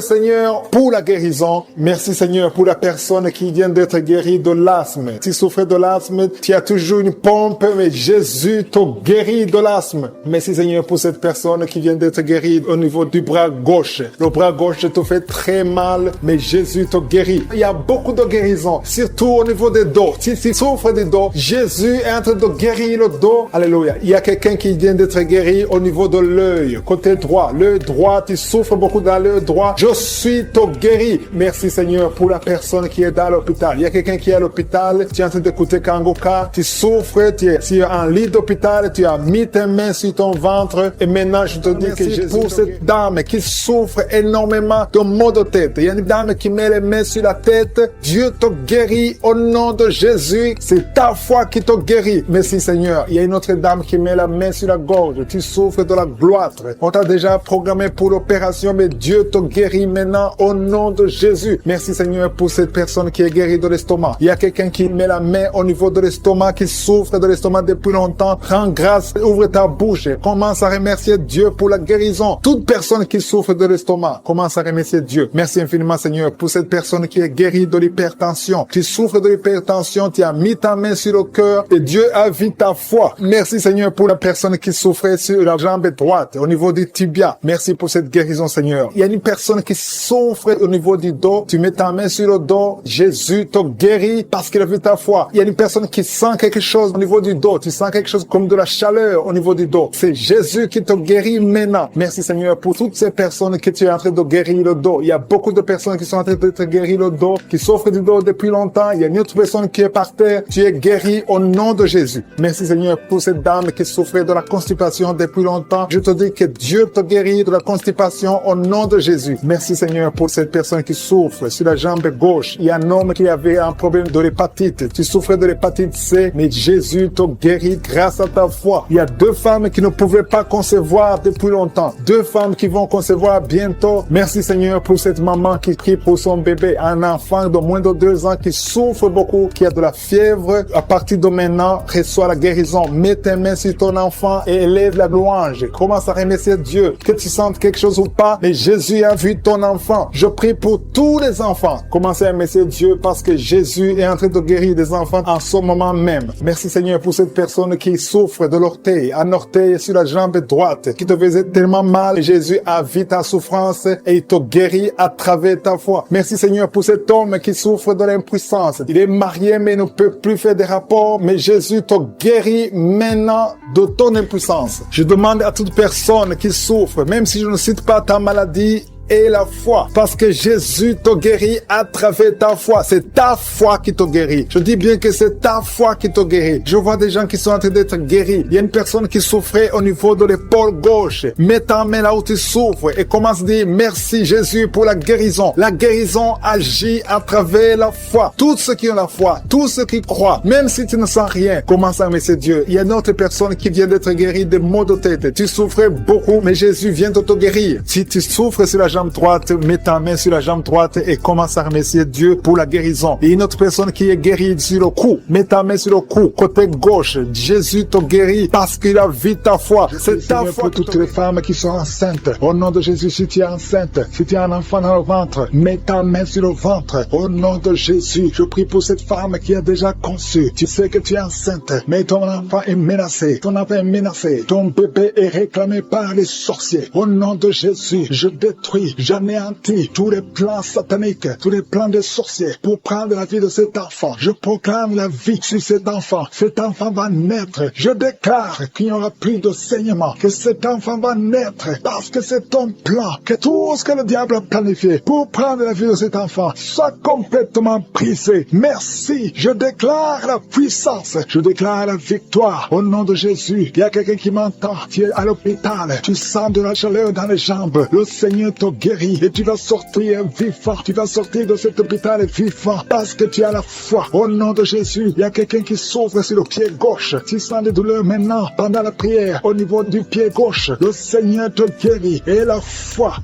Seigneur pour la guérison. Merci Seigneur pour la personne qui vient d'être guérie de l'asthme. Tu souffres de l'asthme, tu as toujours une pompe, mais Jésus te guérit de l'asthme. Merci Seigneur pour cette personne qui vient d'être guérie au niveau du bras gauche. Le bras gauche te fait très mal, mais Jésus te guérit. Il y a beaucoup de guérisons, surtout au niveau des dos. Si tu souffres des dos, Jésus est en train de guérir le dos. Alléluia. Il y a quelqu'un qui vient d'être guéri au niveau de l'œil, côté droit. L'œil droit, tu souffres beaucoup dans l'œil droit. Je suis te guéri. Merci Seigneur pour la personne qui est dans l'hôpital. Il y a quelqu'un qui est à l'hôpital, tu es en train d'écouter Kangoka, tu souffres, tu es en lit d'hôpital, tu as mis tes mains sur ton ventre et maintenant je te dis que Jésus pour cette dame qui souffre énormément de maux de tête. Il y a une dame qui met les mains sur la tête. Dieu te guérit au nom de Jésus. C'est ta foi qui te guérit. Merci Seigneur. Il y a une autre dame qui met la main sur la gorge. Tu souffres de la gloire. On t'a déjà programmé pour l'opération, mais Dieu te guérit maintenant au nom de Jésus. Merci Seigneur pour cette personne qui est guérie de l'estomac. Il y a quelqu'un qui met la main au niveau de l'estomac, qui souffre de l'estomac depuis longtemps. Rends grâce, ouvre ta bouche. Commence à remercier Dieu pour la guérison. Toute personne qui souffre de l'estomac, commence à remercier Dieu. Merci infiniment Seigneur pour cette personne qui est guérie de l'hypertension. Tu souffres de l'hypertension, tu as mis ta main sur le cœur et Dieu a vu ta foi. Merci Seigneur pour la personne qui souffrait sur la jambe droite, au niveau du tibia. Merci pour cette guérison Seigneur. Il y a une personne qui souffre au niveau du dos. Tu mets ta main sur le dos. Jésus te guérit parce qu'il a vu ta foi. Il y a une personne qui sent quelque chose au niveau du dos. Tu sens quelque chose comme de la chaleur au niveau du dos. C'est Jésus qui te guérit maintenant. Merci Seigneur pour toutes ces personnes que tu es en train de guérir le dos. Il y a beaucoup de personnes qui sont en train de te guérir le dos, qui souffrent du dos depuis longtemps. Il y a une autre personne qui est par terre. Tu es guéri au nom de Jésus. Merci Seigneur pour cette dame qui souffrait de la constipation depuis longtemps. Je te dis que Dieu te guérit de la constipation au nom de Jésus. Merci Seigneur pour cette personne qui souffre sur la jambe gauche. Il y a un homme qui avait un problème de l'hépatite. Tu souffrais de l'hépatite C, mais Jésus te guérit grâce à ta foi. Il y a 2 femmes qui ne pouvaient pas concevoir depuis longtemps. 2 femmes qui vont concevoir bientôt. Merci Seigneur pour cette maman qui prie pour son bébé, un enfant de moins de 2 ans qui souffre beaucoup, qui a de la fièvre. À partir de maintenant, reçois la guérison. Mets tes mains sur ton enfant et élève la louange. Commence à remercier Dieu. Que tu sentes quelque chose ou pas, mais Jésus a vu ton enfant. Je prie pour tous les enfants. Commencez à remercier Dieu parce que Jésus est en train de guérir des enfants en ce moment même. Merci Seigneur pour cette personne qui souffre de l'orteil, un orteil sur la jambe droite, qui te faisait tellement mal. Jésus a vu ta souffrance et il te guérit à travers ta foi. Merci Seigneur pour cet homme qui souffre de l'impuissance. Il est marié mais ne peut plus faire des rapports, mais Jésus te guérit maintenant de ton impuissance. Je demande à toute personne qui souffre, même si je ne cite pas ta maladie, et la foi, parce que Jésus te guérit à travers ta foi. C'est ta foi qui te guérit. Je dis bien que c'est ta foi qui te guérit. Je vois des gens qui sont en train d'être guéris. Il y a une personne qui souffrait au niveau de l'épaule gauche. Mets ta main là où tu souffres et commence à dire merci Jésus pour la guérison. La guérison agit à travers la foi. Tous ceux qui ont la foi, tous ceux qui croient, même si tu ne sens rien, commence à remercier Dieu. Il y a une autre personne qui vient d'être guérie de maux de tête. Tu souffrais beaucoup, mais Jésus vient de te guérir. Si tu souffres sur la jambe droite, mets ta main sur la jambe droite et commence à remercier Dieu pour la guérison. Et une autre personne qui est guérie sur le cou, mets ta main sur le cou, côté gauche. Jésus te guérit parce qu'il a vu ta foi. C'est ta foi. Pour toutes les femmes qui sont enceintes, au nom de Jésus, si tu es enceinte, si tu as un enfant dans le ventre, mets ta main sur le ventre. Au nom de Jésus, je prie pour cette femme qui a déjà conçu. Tu sais que tu es enceinte, mais ton enfant est menacé. Ton enfant est menacé. Ton bébé est réclamé par les sorciers. Au nom de Jésus, je détruis, j'anéantis tous les plans sataniques, tous les plans des sorciers pour prendre la vie de cet enfant. Je proclame la vie sur cet enfant. Cet enfant va naître. Je déclare qu'il n'y aura plus de saignement, que cet enfant va naître parce que c'est ton plan, que tout ce que le diable a planifié pour prendre la vie de cet enfant soit complètement brisé. Merci. Je déclare la puissance. Je déclare la victoire au nom de Jésus. Il y a quelqu'un qui m'entend. Tu es à l'hôpital. Tu sens de la chaleur dans les jambes. Le Seigneur te guérit et tu vas sortir vivant. Tu vas sortir de cet hôpital vivant parce que tu as la foi. Au nom de Jésus, il y a quelqu'un qui souffre sur le pied gauche. Tu sens des douleurs maintenant pendant la prière au niveau du pied gauche. Le Seigneur te guérit et la foi,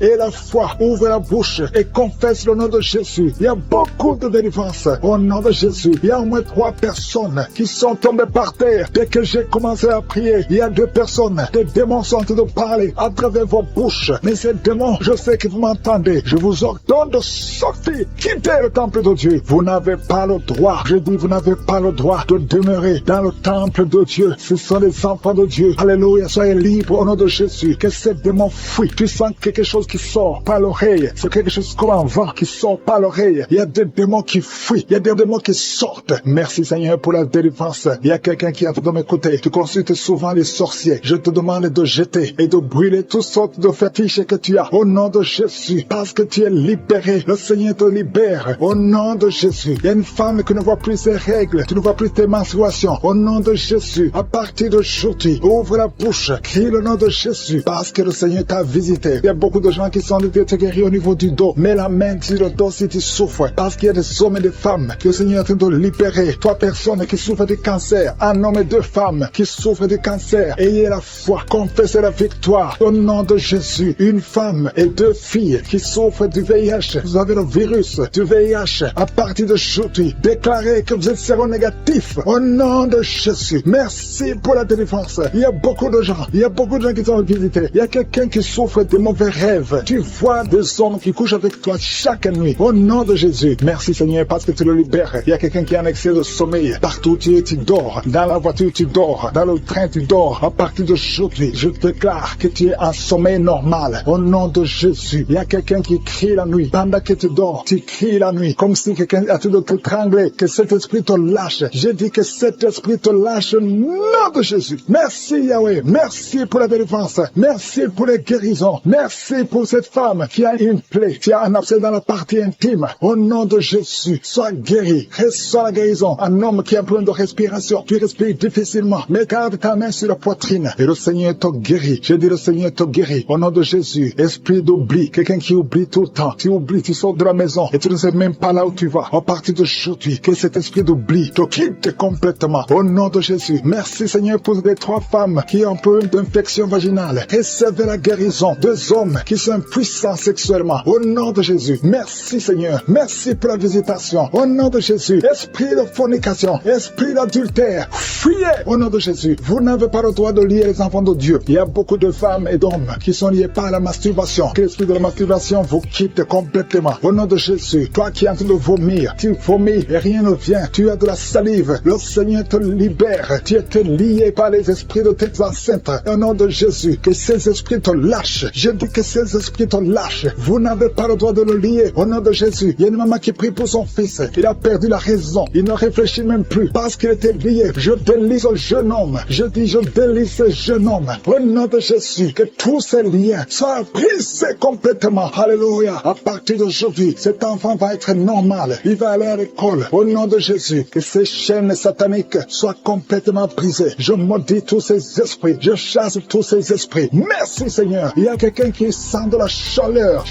ouvre la bouche et confesse le nom de Jésus. Il y a beaucoup de délivrance au nom de Jésus. Il y a au moins 3 personnes qui sont tombées par terre. Dès que j'ai commencé à prier, il y a 2 personnes. Des démons sont en train de parler à travers vos bouches. Mais ces démons, je sais que vous m'entendez. Je vous ordonne de sortir, quitter le temple de Dieu. Vous n'avez pas le droit. Je dis, vous n'avez pas le droit de demeurer dans le temple de Dieu. Ce sont les enfants de Dieu. Alléluia, soyez libres au nom de Jésus. Que ces démons fuient. Tu sens quelque chose qui sort par l'oreille. C'est quelque chose comme un vent qui sort par l'oreille. Il y a des démons qui fuient. Il y a des démons qui sortent. Merci Seigneur pour la délivrance. Il y a quelqu'un qui a de m'écouter. Tu consultes souvent les sorciers. Je te demande de jeter et de brûler toutes sortes de fétiches que tu as. Au nom de Jésus, parce que tu es libéré, le Seigneur te libère. Au nom de Jésus, il y a une femme qui ne voit plus ses règles, tu ne vois plus tes menstruations. Au nom de Jésus, à partir d'aujourd'hui, ouvre la bouche, crie le nom de Jésus, parce que le Seigneur t'a visité. Il y a beaucoup de gens qui sont te guérir au niveau du dos. Mets la main sur le dos si tu souffres, parce qu'il y a des hommes et des femmes que le Seigneur est en train de libérer. Toi, personne qui souffre de cancer, un homme et deux femmes qui souffrent de cancer, ayez la foi, confessez la victoire. Au nom de Jésus, une femme et deux filles qui souffrent du VIH, vous avez le virus du VIH, à partir d'aujourd'hui, déclarez que vous êtes séronégatif. Au nom de Jésus, merci pour la délivrance. Il y a beaucoup de gens qui sont visités. Il y a quelqu'un qui souffre de mauvais rêves. Tu vois des hommes qui couchent avec toi chaque nuit. Au nom de Jésus, merci Seigneur parce que tu le libères. Il y a quelqu'un qui a un excès de sommeil. Partout tu dors. Dans la voiture tu dors. Dans le train tu dors. À partir d'aujourd'hui, je déclare que tu es en sommeil normal. Au nom de Jésus, il y a quelqu'un qui crie la nuit. Pendant que tu dors, tu cries la nuit. Comme si quelqu'un a tout de t'étrangler. Que cet esprit te lâche. Je dis que cet esprit te lâche au nom de Jésus. Merci Yahweh. Merci pour la délivrance. Merci pour les guérisons. Merci pour cette femme qui a une plaie, qui a un abcès dans la partie intime. Au nom de Jésus, sois guéri. Reçois la guérison. Un homme qui a un problème de respiration, tu respires difficilement. Mais garde ta main sur la poitrine et le Seigneur te guérit. Je dis le Seigneur te guérit. Au nom de Jésus, esprit d'oubli, quelqu'un qui oublie tout le temps. Tu oublies, tu sors de la maison et tu ne sais même pas là où tu vas. À partir d'aujourd'hui, que cet esprit d'oubli te quitte complètement. Au nom de Jésus, merci Seigneur pour les 3 femmes qui ont un problème d'infection vaginale. Recevez la guérison. 2 hommes qui sont puissants sexuellement. Au nom de Jésus, merci Seigneur. Merci pour la visitation. Au nom de Jésus, esprit de fornication, esprit d'adultère, fuyez au nom de Jésus. Vous n'avez pas le droit de lier les enfants de Dieu. Il y a beaucoup de femmes et d'hommes qui sont liés par la masturbation. Que l'esprit de la masturbation vous quitte complètement. Au nom de Jésus, toi qui es en train de vomir, tu vomis et rien ne vient. Tu as de la salive. Le Seigneur te libère. Tu es lié par les esprits de tes ancêtres. Au nom de Jésus, que ces esprits te lâchent. Je dis que ces esprits te lâchent. Vous n'avez pas le droit de le lier. Au nom de Jésus, il y a une maman qui prie pour son fils. Il a perdu la raison. Il ne réfléchit même plus parce qu'il était lié. Je délie ce jeune homme. Je dis, je délie ce jeune homme. Au nom de Jésus, que tous ces liens soient brisés complètement. Alléluia. À partir d'aujourd'hui, cet enfant va être normal. Il va aller à l'école. Au nom de Jésus, que ces chaînes sataniques soient complètement brisées. Je maudis tous ces esprits. Je chasse tous ces esprits. Merci Seigneur. Il y a quelqu'un qui sent de la chaleur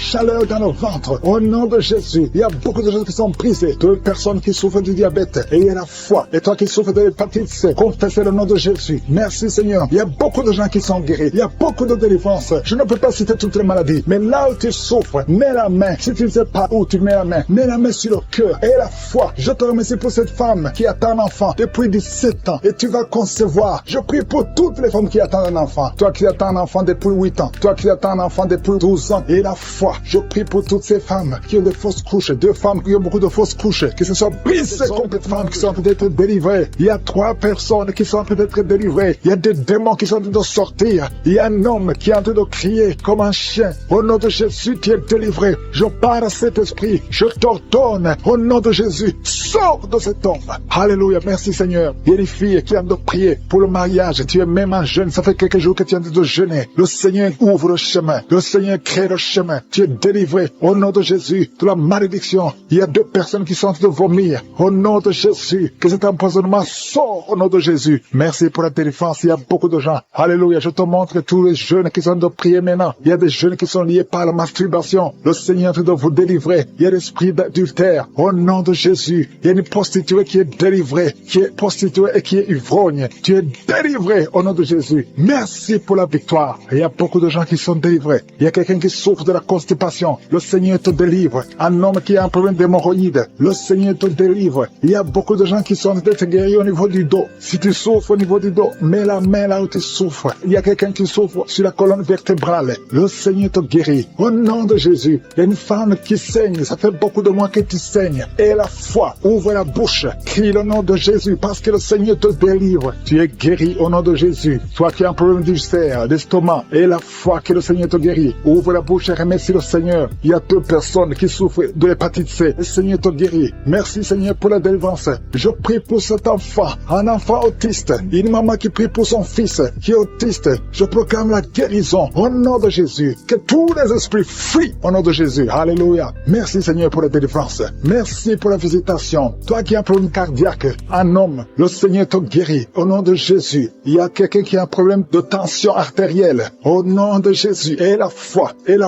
dans le ventre. Au nom de Jésus, il y a beaucoup de gens qui sont brisés. De personnes qui souffrent du diabète. Et il y a la foi. Et toi qui souffres de l'hépatite C, confessez le nom de Jésus. Merci Seigneur. Il y a beaucoup de gens qui sont guéris. Il y a beaucoup de délivrances. Je ne peux pas citer toutes les maladies. Mais là où tu souffres, mets la main. Si tu ne sais pas où tu mets la main sur le cœur. Et la foi. Je te remercie pour cette femme qui attend un enfant depuis 17 ans. Et tu vas concevoir. Je prie pour toutes les femmes qui attendent un enfant. Toi qui attends un enfant depuis 8 ans. Toi qui attends un enfant depuis 12 ans. Et la foi. Je prie pour toutes ces femmes qui ont des fausses couches. 2 femmes qui ont beaucoup de fausses couches. Que ce soit brisées complètement, qui sont en train d'être délivrées. Il y a 3 personnes qui sont en train d'être délivrées. Il y a des démons qui sont en train de sortir. Il y a un homme qui est en train de crier comme un chien. Au nom de Jésus, tu es délivré. Je parle à cet esprit. Je t'ordonne. Au nom de Jésus, sors de cet homme. Alléluia. Merci Seigneur. Il y a des filles qui ont de prier pour le mariage. Tu es même un jeune. Ça fait quelques jours que tu es en train de jeûner. Le Seigneur ouvre le chemin. Le Seigneur crée le chemin. Tu es délivré. Au nom de Jésus, de la malédiction. Il y a 2 personnes qui sont en train de vomir. Au nom de Jésus, que cet empoisonnement sort au nom de Jésus. Merci pour la délivrance. Il y a beaucoup de gens. Alléluia. Je te montre tous les jeunes qui sont en train de prier maintenant. Il y a des jeunes qui sont liés par la masturbation. Le Seigneur est en train de vous délivrer. Il y a l'esprit d'adultère. Au nom de Jésus, il y a une prostituée qui est délivrée, qui est prostituée et qui est ivrogne. Tu es délivré au nom de Jésus. Merci pour la victoire. Il y a beaucoup de gens qui sont délivrés. Il y a quelqu'un qui souffre de la constipation. Le Seigneur te délivre. Un homme qui a un problème d'hémorroïdes. Le Seigneur te délivre. Il y a beaucoup de gens qui sont d'être guéris au niveau du dos. Si tu souffres au niveau du dos, mets la main là où tu souffres. Il y a quelqu'un qui souffre sur la colonne vertébrale. Le Seigneur te guérit. Au nom de Jésus, il y a une femme qui saigne. Ça fait beaucoup de mois que tu saignes. Et la foi, ouvre la bouche. Crie le nom de Jésus parce que le Seigneur te délivre. Tu es guéri au nom de Jésus. Toi qui as un problème d'ulcère, d'estomac, et la foi que le Seigneur te guérit. Ouvre la bouche et remercie le Seigneur. Il y a 2 personnes qui souffrent de l'hépatite C. Le Seigneur te guérit. Merci Seigneur pour la délivrance. Je prie pour cet enfant, un enfant autiste. Une maman qui prie pour son fils qui est autiste. Je proclame la guérison au nom de Jésus. Que tous les ces esprits fuient au nom de Jésus. Alléluia. Merci Seigneur pour la délivrance. Merci pour la visitation. Toi qui as un problème cardiaque, un homme, le Seigneur te guérit au nom de Jésus. Il y a quelqu'un qui a un problème de tension artérielle au nom de Jésus. Et la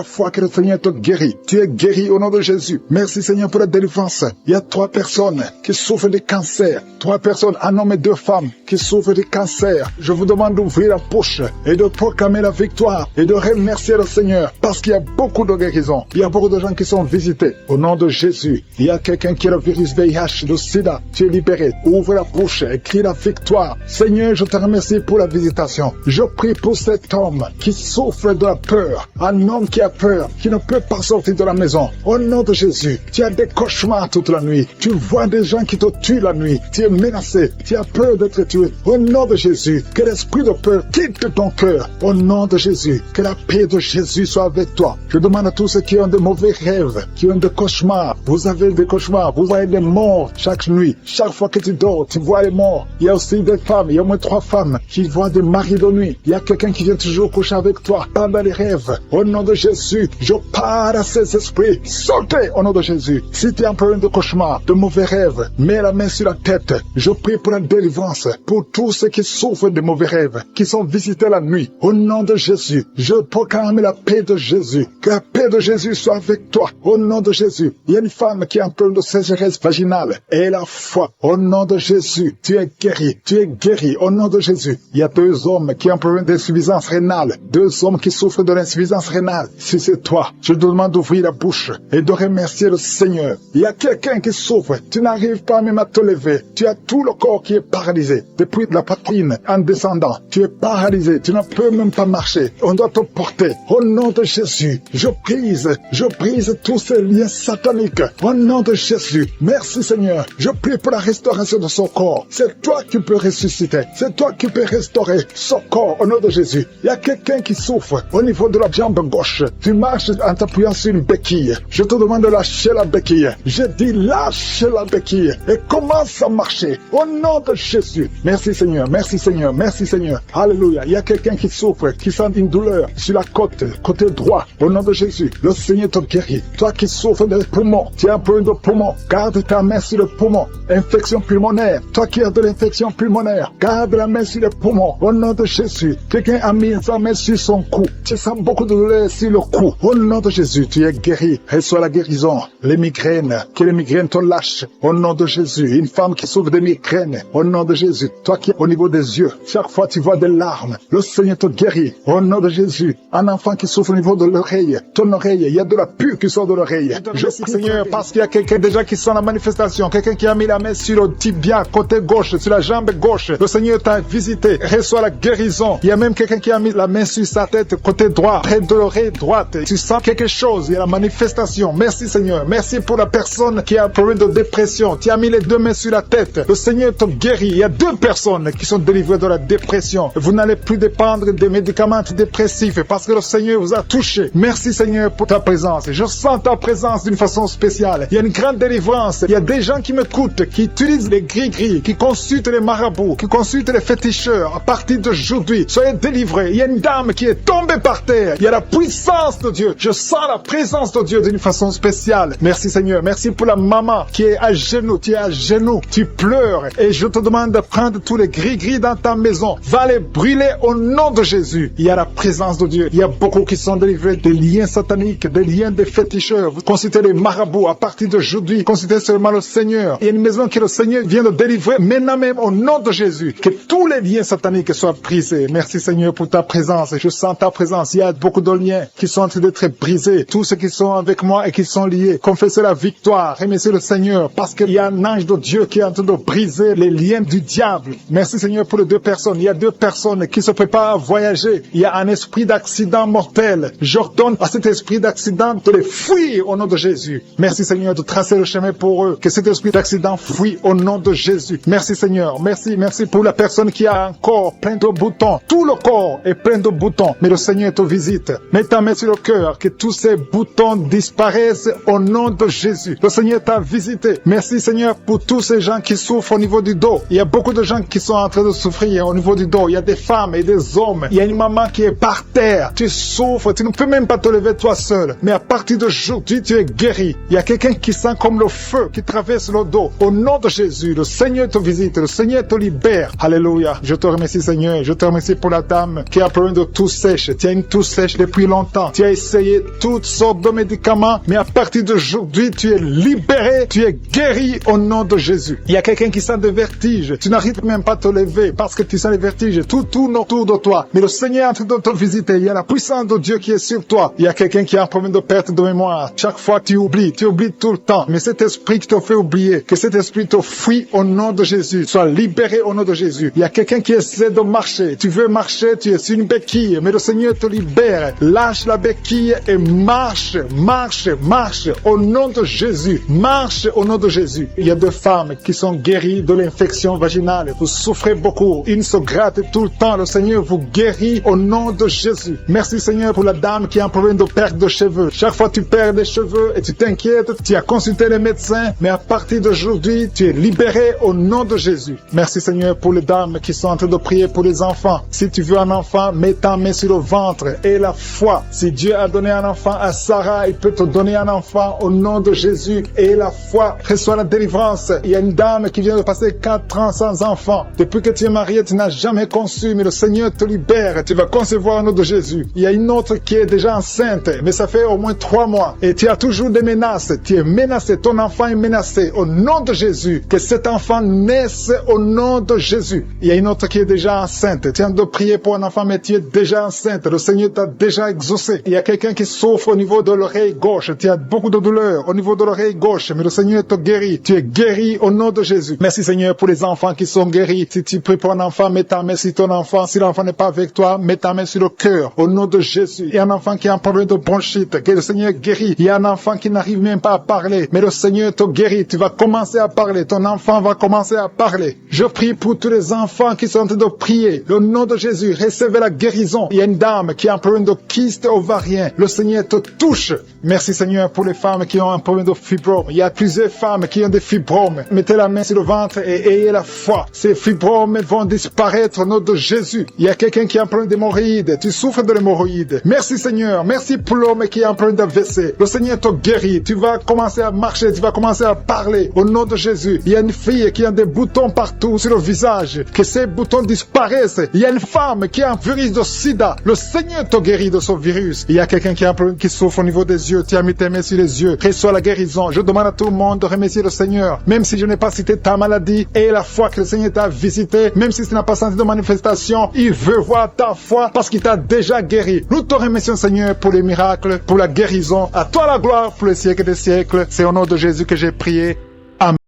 foi que le Seigneur te guérit. Tu es guéri au nom de Jésus. Merci Seigneur pour la délivrance. Il y a 3 personnes qui souffrent de cancer. 3 personnes, un homme et 2 femmes qui souffrent de cancer. Je vous demande d'ouvrir la bouche et de proclamer la victoire et de remercier le Seigneur parce qu'il y a beaucoup de guérisons. Il y a beaucoup de gens qui sont visités au nom de Jésus. Il y a quelqu'un qui a le virus VIH, le sida. Tu es libéré. Ouvre la bouche et crie la victoire. Seigneur, je te remercie pour la visitation. Je prie pour cet homme qui souffre de la peur. Un homme qui a peur, qui ne peut pas sortir de la maison. Au nom de Jésus, tu as des cauchemars toute la nuit. Tu vois des gens qui te tuent la nuit. Tu es menacé. Tu as peur d'être tué. Au nom de Jésus, que l'esprit de peur quitte ton cœur. Au nom de Jésus, que la paix de Jésus soit avec toi. Je demande à tous ceux qui ont de mauvais rêves, qui ont des cauchemars. Vous avez des cauchemars. Vous voyez des morts chaque nuit. Chaque fois que tu dors, tu vois les morts. Il y a aussi des femmes. Il y a au moins 3 femmes qui voient des maris de nuit. Il y a quelqu'un qui vient toujours coucher avec toi pendant les rêves. Au nom de Jésus, je parle à ces esprits. Sortez au nom de Jésus. Si tu as un problème de cauchemar, de mauvais rêves, mets la main sur la tête. Je prie pour la délivrance, pour tous ceux qui souffrent de mauvais rêves, qui sont visités la nuit. Au nom de Jésus, je proclame la paix de Jésus. Que la paix de Jésus soit avec toi. Au nom de Jésus, il y a une femme qui a un problème de sécheresse vaginale. Et la foi, au nom de Jésus, tu es guéri. Tu es guéri au nom de Jésus. Il y a 2 hommes qui ont un problème d'insuffisance rénale. 2 hommes qui souffrent de l'insuffisance rénale. Si c'est toi, je te demande d'ouvrir la bouche et de remercier le Seigneur. Il y a quelqu'un qui souffre. Tu n'arrives pas même à te lever. Tu as tout le corps qui est paralysé. Depuis la poitrine en descendant, tu es paralysé. Tu ne peux même pas marcher. On doit te porter. Au nom de Jésus, je brise tous ces liens sataniques. Au nom de Jésus, merci Seigneur. Je prie pour la restauration de son corps. C'est toi qui peux ressusciter. C'est toi qui peux restaurer son corps au nom de Jésus. Il y a quelqu'un qui souffre au niveau de la jambe gauche. Tu marches en t'appuyant sur une béquille. Je te demande de lâcher la béquille. Je dis lâche la béquille et commence à marcher au nom de Jésus. Merci Seigneur, merci Seigneur, merci Seigneur. Alléluia. Il y a quelqu'un qui souffre, qui sent une douleur sur la côté droit. Au nom de Jésus, le Seigneur te guérit. Toi qui souffres des poumons, tu as un problème de poumon, garde ta main sur le poumon. Infection pulmonaire, toi qui as de l'infection pulmonaire, garde la main sur le poumon. Au nom de Jésus, quelqu'un a mis sa main sur son cou. Tu sens beaucoup de douleur sur le cou. Au nom de Jésus, tu es guéri. Reçois la guérison. Les migraines, que les migraines te lâchent. Au nom de Jésus, une femme qui souffre de migraines. Au nom de Jésus, toi qui es au niveau des yeux, chaque fois tu vois des larmes. Le Seigneur te guérit. Au nom de Jésus, un enfant qui souffre au niveau de l'oreille, ton oreille, il y a de la pus qui sort de l'oreille. Je prie Seigneur parce qu'il y a quelqu'un déjà qui sent la manifestation, quelqu'un qui a mis la main sur le tibia, côté gauche, sur la jambe gauche. Le Seigneur t'a visité, reçoit la guérison. Il y a même quelqu'un qui a mis la main sur sa tête, côté droit, près de l'oreille droite. Tu sens quelque chose, il y a la manifestation. Merci Seigneur, merci pour la personne qui a un problème de dépression. Tu as mis les 2 mains sur la tête. Le Seigneur te guérit. Il y a 2 personnes qui sont délivrées de la dépression. Vous n'allez plus dépendre des médicaments antidépressifs parce que le Seigneur vous a touché. Merci Seigneur pour ta présence. Je sens ta présence d'une façon spéciale. Il y a une grande délivrance. Il y a des gens qui m'écoutent, qui utilisent les gris-gris, qui consultent les marabouts, qui consultent les féticheurs. À partir d'aujourd'hui, soyez délivrés. Il y a une dame qui est tombée par terre. Il y a la puissance de Dieu. Je sens la présence de Dieu d'une façon spéciale. Merci Seigneur. Merci pour la maman qui est à genoux. Tu es à genoux. Tu pleures. Et je te demande de prendre tous les gris-gris dans ta maison. Va les brûler au nom de Jésus. Il y a la présence de Dieu. Il y a beaucoup qui sont délivrés des liens sataniques, des liens des féticheurs. Vous consultez les marabouts. À partir d'aujourd'hui, consultez seulement le Seigneur. Il y a une maison que le Seigneur vient de délivrer maintenant même au nom de Jésus. Que tous les liens sataniques soient brisés. Merci Seigneur pour ta présence. Je sens ta présence. Il y a beaucoup de liens qui sont en train d'être brisés. Tous ceux qui sont avec moi et qui sont liés, confessez la victoire. Remerciez le Seigneur parce qu'il y a un ange de Dieu qui est en train de briser les liens du diable. Merci Seigneur pour les 2 personnes. Il y a 2 personnes qui se préparent à voyager. Il y a un esprit d'accident mortel. J'ordonne à cet esprit d'accident de les fuir au nom de Jésus. Merci Seigneur de tracer le chemin pour eux. Que cet esprit d'accident fuit au nom de Jésus. Merci Seigneur. Merci pour la personne qui a un corps plein de boutons. Tout le corps est plein de boutons. Mais le Seigneur te visite. Mets ta main sur le cœur. Que tous ces boutons disparaissent au nom de Jésus. Le Seigneur t'a visité. Merci Seigneur pour tous ces gens qui souffrent au niveau du dos. Il y a beaucoup de gens qui sont en train de souffrir au niveau du dos. Il y a des femmes et des hommes. Il y a une maman qui est par terre. Tu souffres. Tu ne peux peux même pas te lever toi seul. Mais à partir d'aujourd'hui, tu es guéri. Il y a quelqu'un qui sent comme le feu qui traverse le dos. Au nom de Jésus, le Seigneur te visite, le Seigneur te libère. Alléluia. Je te remercie, Seigneur. Je te remercie pour la dame qui a un problème de toux sèche. Tu as une toux sèche depuis longtemps. Tu as essayé toutes sortes de médicaments, mais à partir d'aujourd'hui, tu es libéré, tu es guéri au nom de Jésus. Il y a quelqu'un qui sent des vertiges. Tu n'arrives même pas à te lever parce que tu sens les vertiges. Tout tourne autour de toi. Mais le Seigneur est en train de te visiter. Il y a la puissance de Dieu qui est sur toi. Il y a quelqu'un qui a un problème de perte de mémoire. Chaque fois, tu oublies tout le temps. Mais cet esprit qui te fait oublier, que cet esprit te fuit au nom de Jésus. Sois libéré au nom de Jésus. Il y a quelqu'un qui essaie de marcher. Tu veux marcher, tu es sur une béquille, mais le Seigneur te libère. Lâche la béquille et marche, marche, marche au nom de Jésus. Marche au nom de Jésus. Il y a deux femmes qui sont guéries de l'infection vaginale. Vous souffrez beaucoup. Une se gratte tout le temps. Le Seigneur vous guérit au nom de Jésus. Merci Seigneur pour la dame qui a un problème de perte de cheveux. Chaque fois tu perds des cheveux et tu t'inquiètes, tu as consulté les médecins, mais à partir d'aujourd'hui, tu es libéré au nom de Jésus. Merci Seigneur pour les dames qui sont en train de prier pour les enfants. Si tu veux un enfant, mets ta main sur le ventre et la foi. Si Dieu a donné un enfant à Sarah, il peut te donner un enfant au nom de Jésus et la foi. Reçois la délivrance. Il y a une dame qui vient de passer 4 ans sans enfant. Depuis que tu es marié, tu n'as jamais conçu, mais le Seigneur te libère. Tu vas concevoir au nom de Jésus. Il y a une autre qui est déjà enceinte, mais ça fait au moins 3 mois. Et tu as toujours des menaces. Tu es menacé. Ton enfant est menacé. Au nom de Jésus, que cet enfant naisse au nom de Jésus. Il y a une autre qui est déjà enceinte. Tu viens de prier pour un enfant, mais tu es déjà enceinte. Le Seigneur t'a déjà exaucé. Il y a quelqu'un qui souffre au niveau de l'oreille gauche. Tu as beaucoup de douleur au niveau de l'oreille gauche, mais le Seigneur te guérit. Tu es guéri au nom de Jésus. Merci Seigneur pour les enfants qui sont guéris. Si tu pries pour un enfant, mets ta main sur ton enfant. Si l'enfant n'est pas avec toi, mets ta main sur le cœur au nom de Jésus. Il y a un enfant qui a un problème de bronchite, que le Seigneur guérit. Il y a un enfant qui n'arrive même pas à parler, mais le Seigneur te guérit. Tu vas commencer à parler. Ton enfant va commencer à parler. Je prie pour tous les enfants qui sont en train de prier. Au nom de Jésus, recevez la guérison. Il y a une dame qui a un problème de kyste ovarien. Le Seigneur te touche. Merci Seigneur pour les femmes qui ont un problème de fibrome. Il y a plusieurs femmes qui ont des fibromes. Mettez la main sur le ventre et ayez la foi. Ces fibromes vont disparaître au nom de Jésus. Il y a quelqu'un qui a un problème d'hémorroïdes. Tu souffres de l'hémorroïde. Merci Seigneur. Merci pour l'homme qui a un problème d'AVC. Le Seigneur te guérit. Tu vas commencer à marcher. Tu vas commencer à parler au nom de Jésus. Il y a une fille qui a des boutons partout sur le visage. Que ces boutons disparaissent. Il y a une femme qui a un virus de sida. Le Seigneur te guérit de ce virus. Il y a quelqu'un qui a un problème qui souffre au niveau des yeux. Tu as mis tes mains sur les yeux. Reçois la guérison. Je demande à tout le monde de remercier le Seigneur. Même si je n'ai pas cité ta maladie et la foi que le Seigneur t'a visité, même si tu n'as pas senti de manifestation, il veut voir ta foi parce qu'il t'a déjà guéri. Nous te remercions Seigneur pour les miracles, pour la guérison. À toi la gloire pour les siècles des siècles. C'est au nom de Jésus que j'ai prié.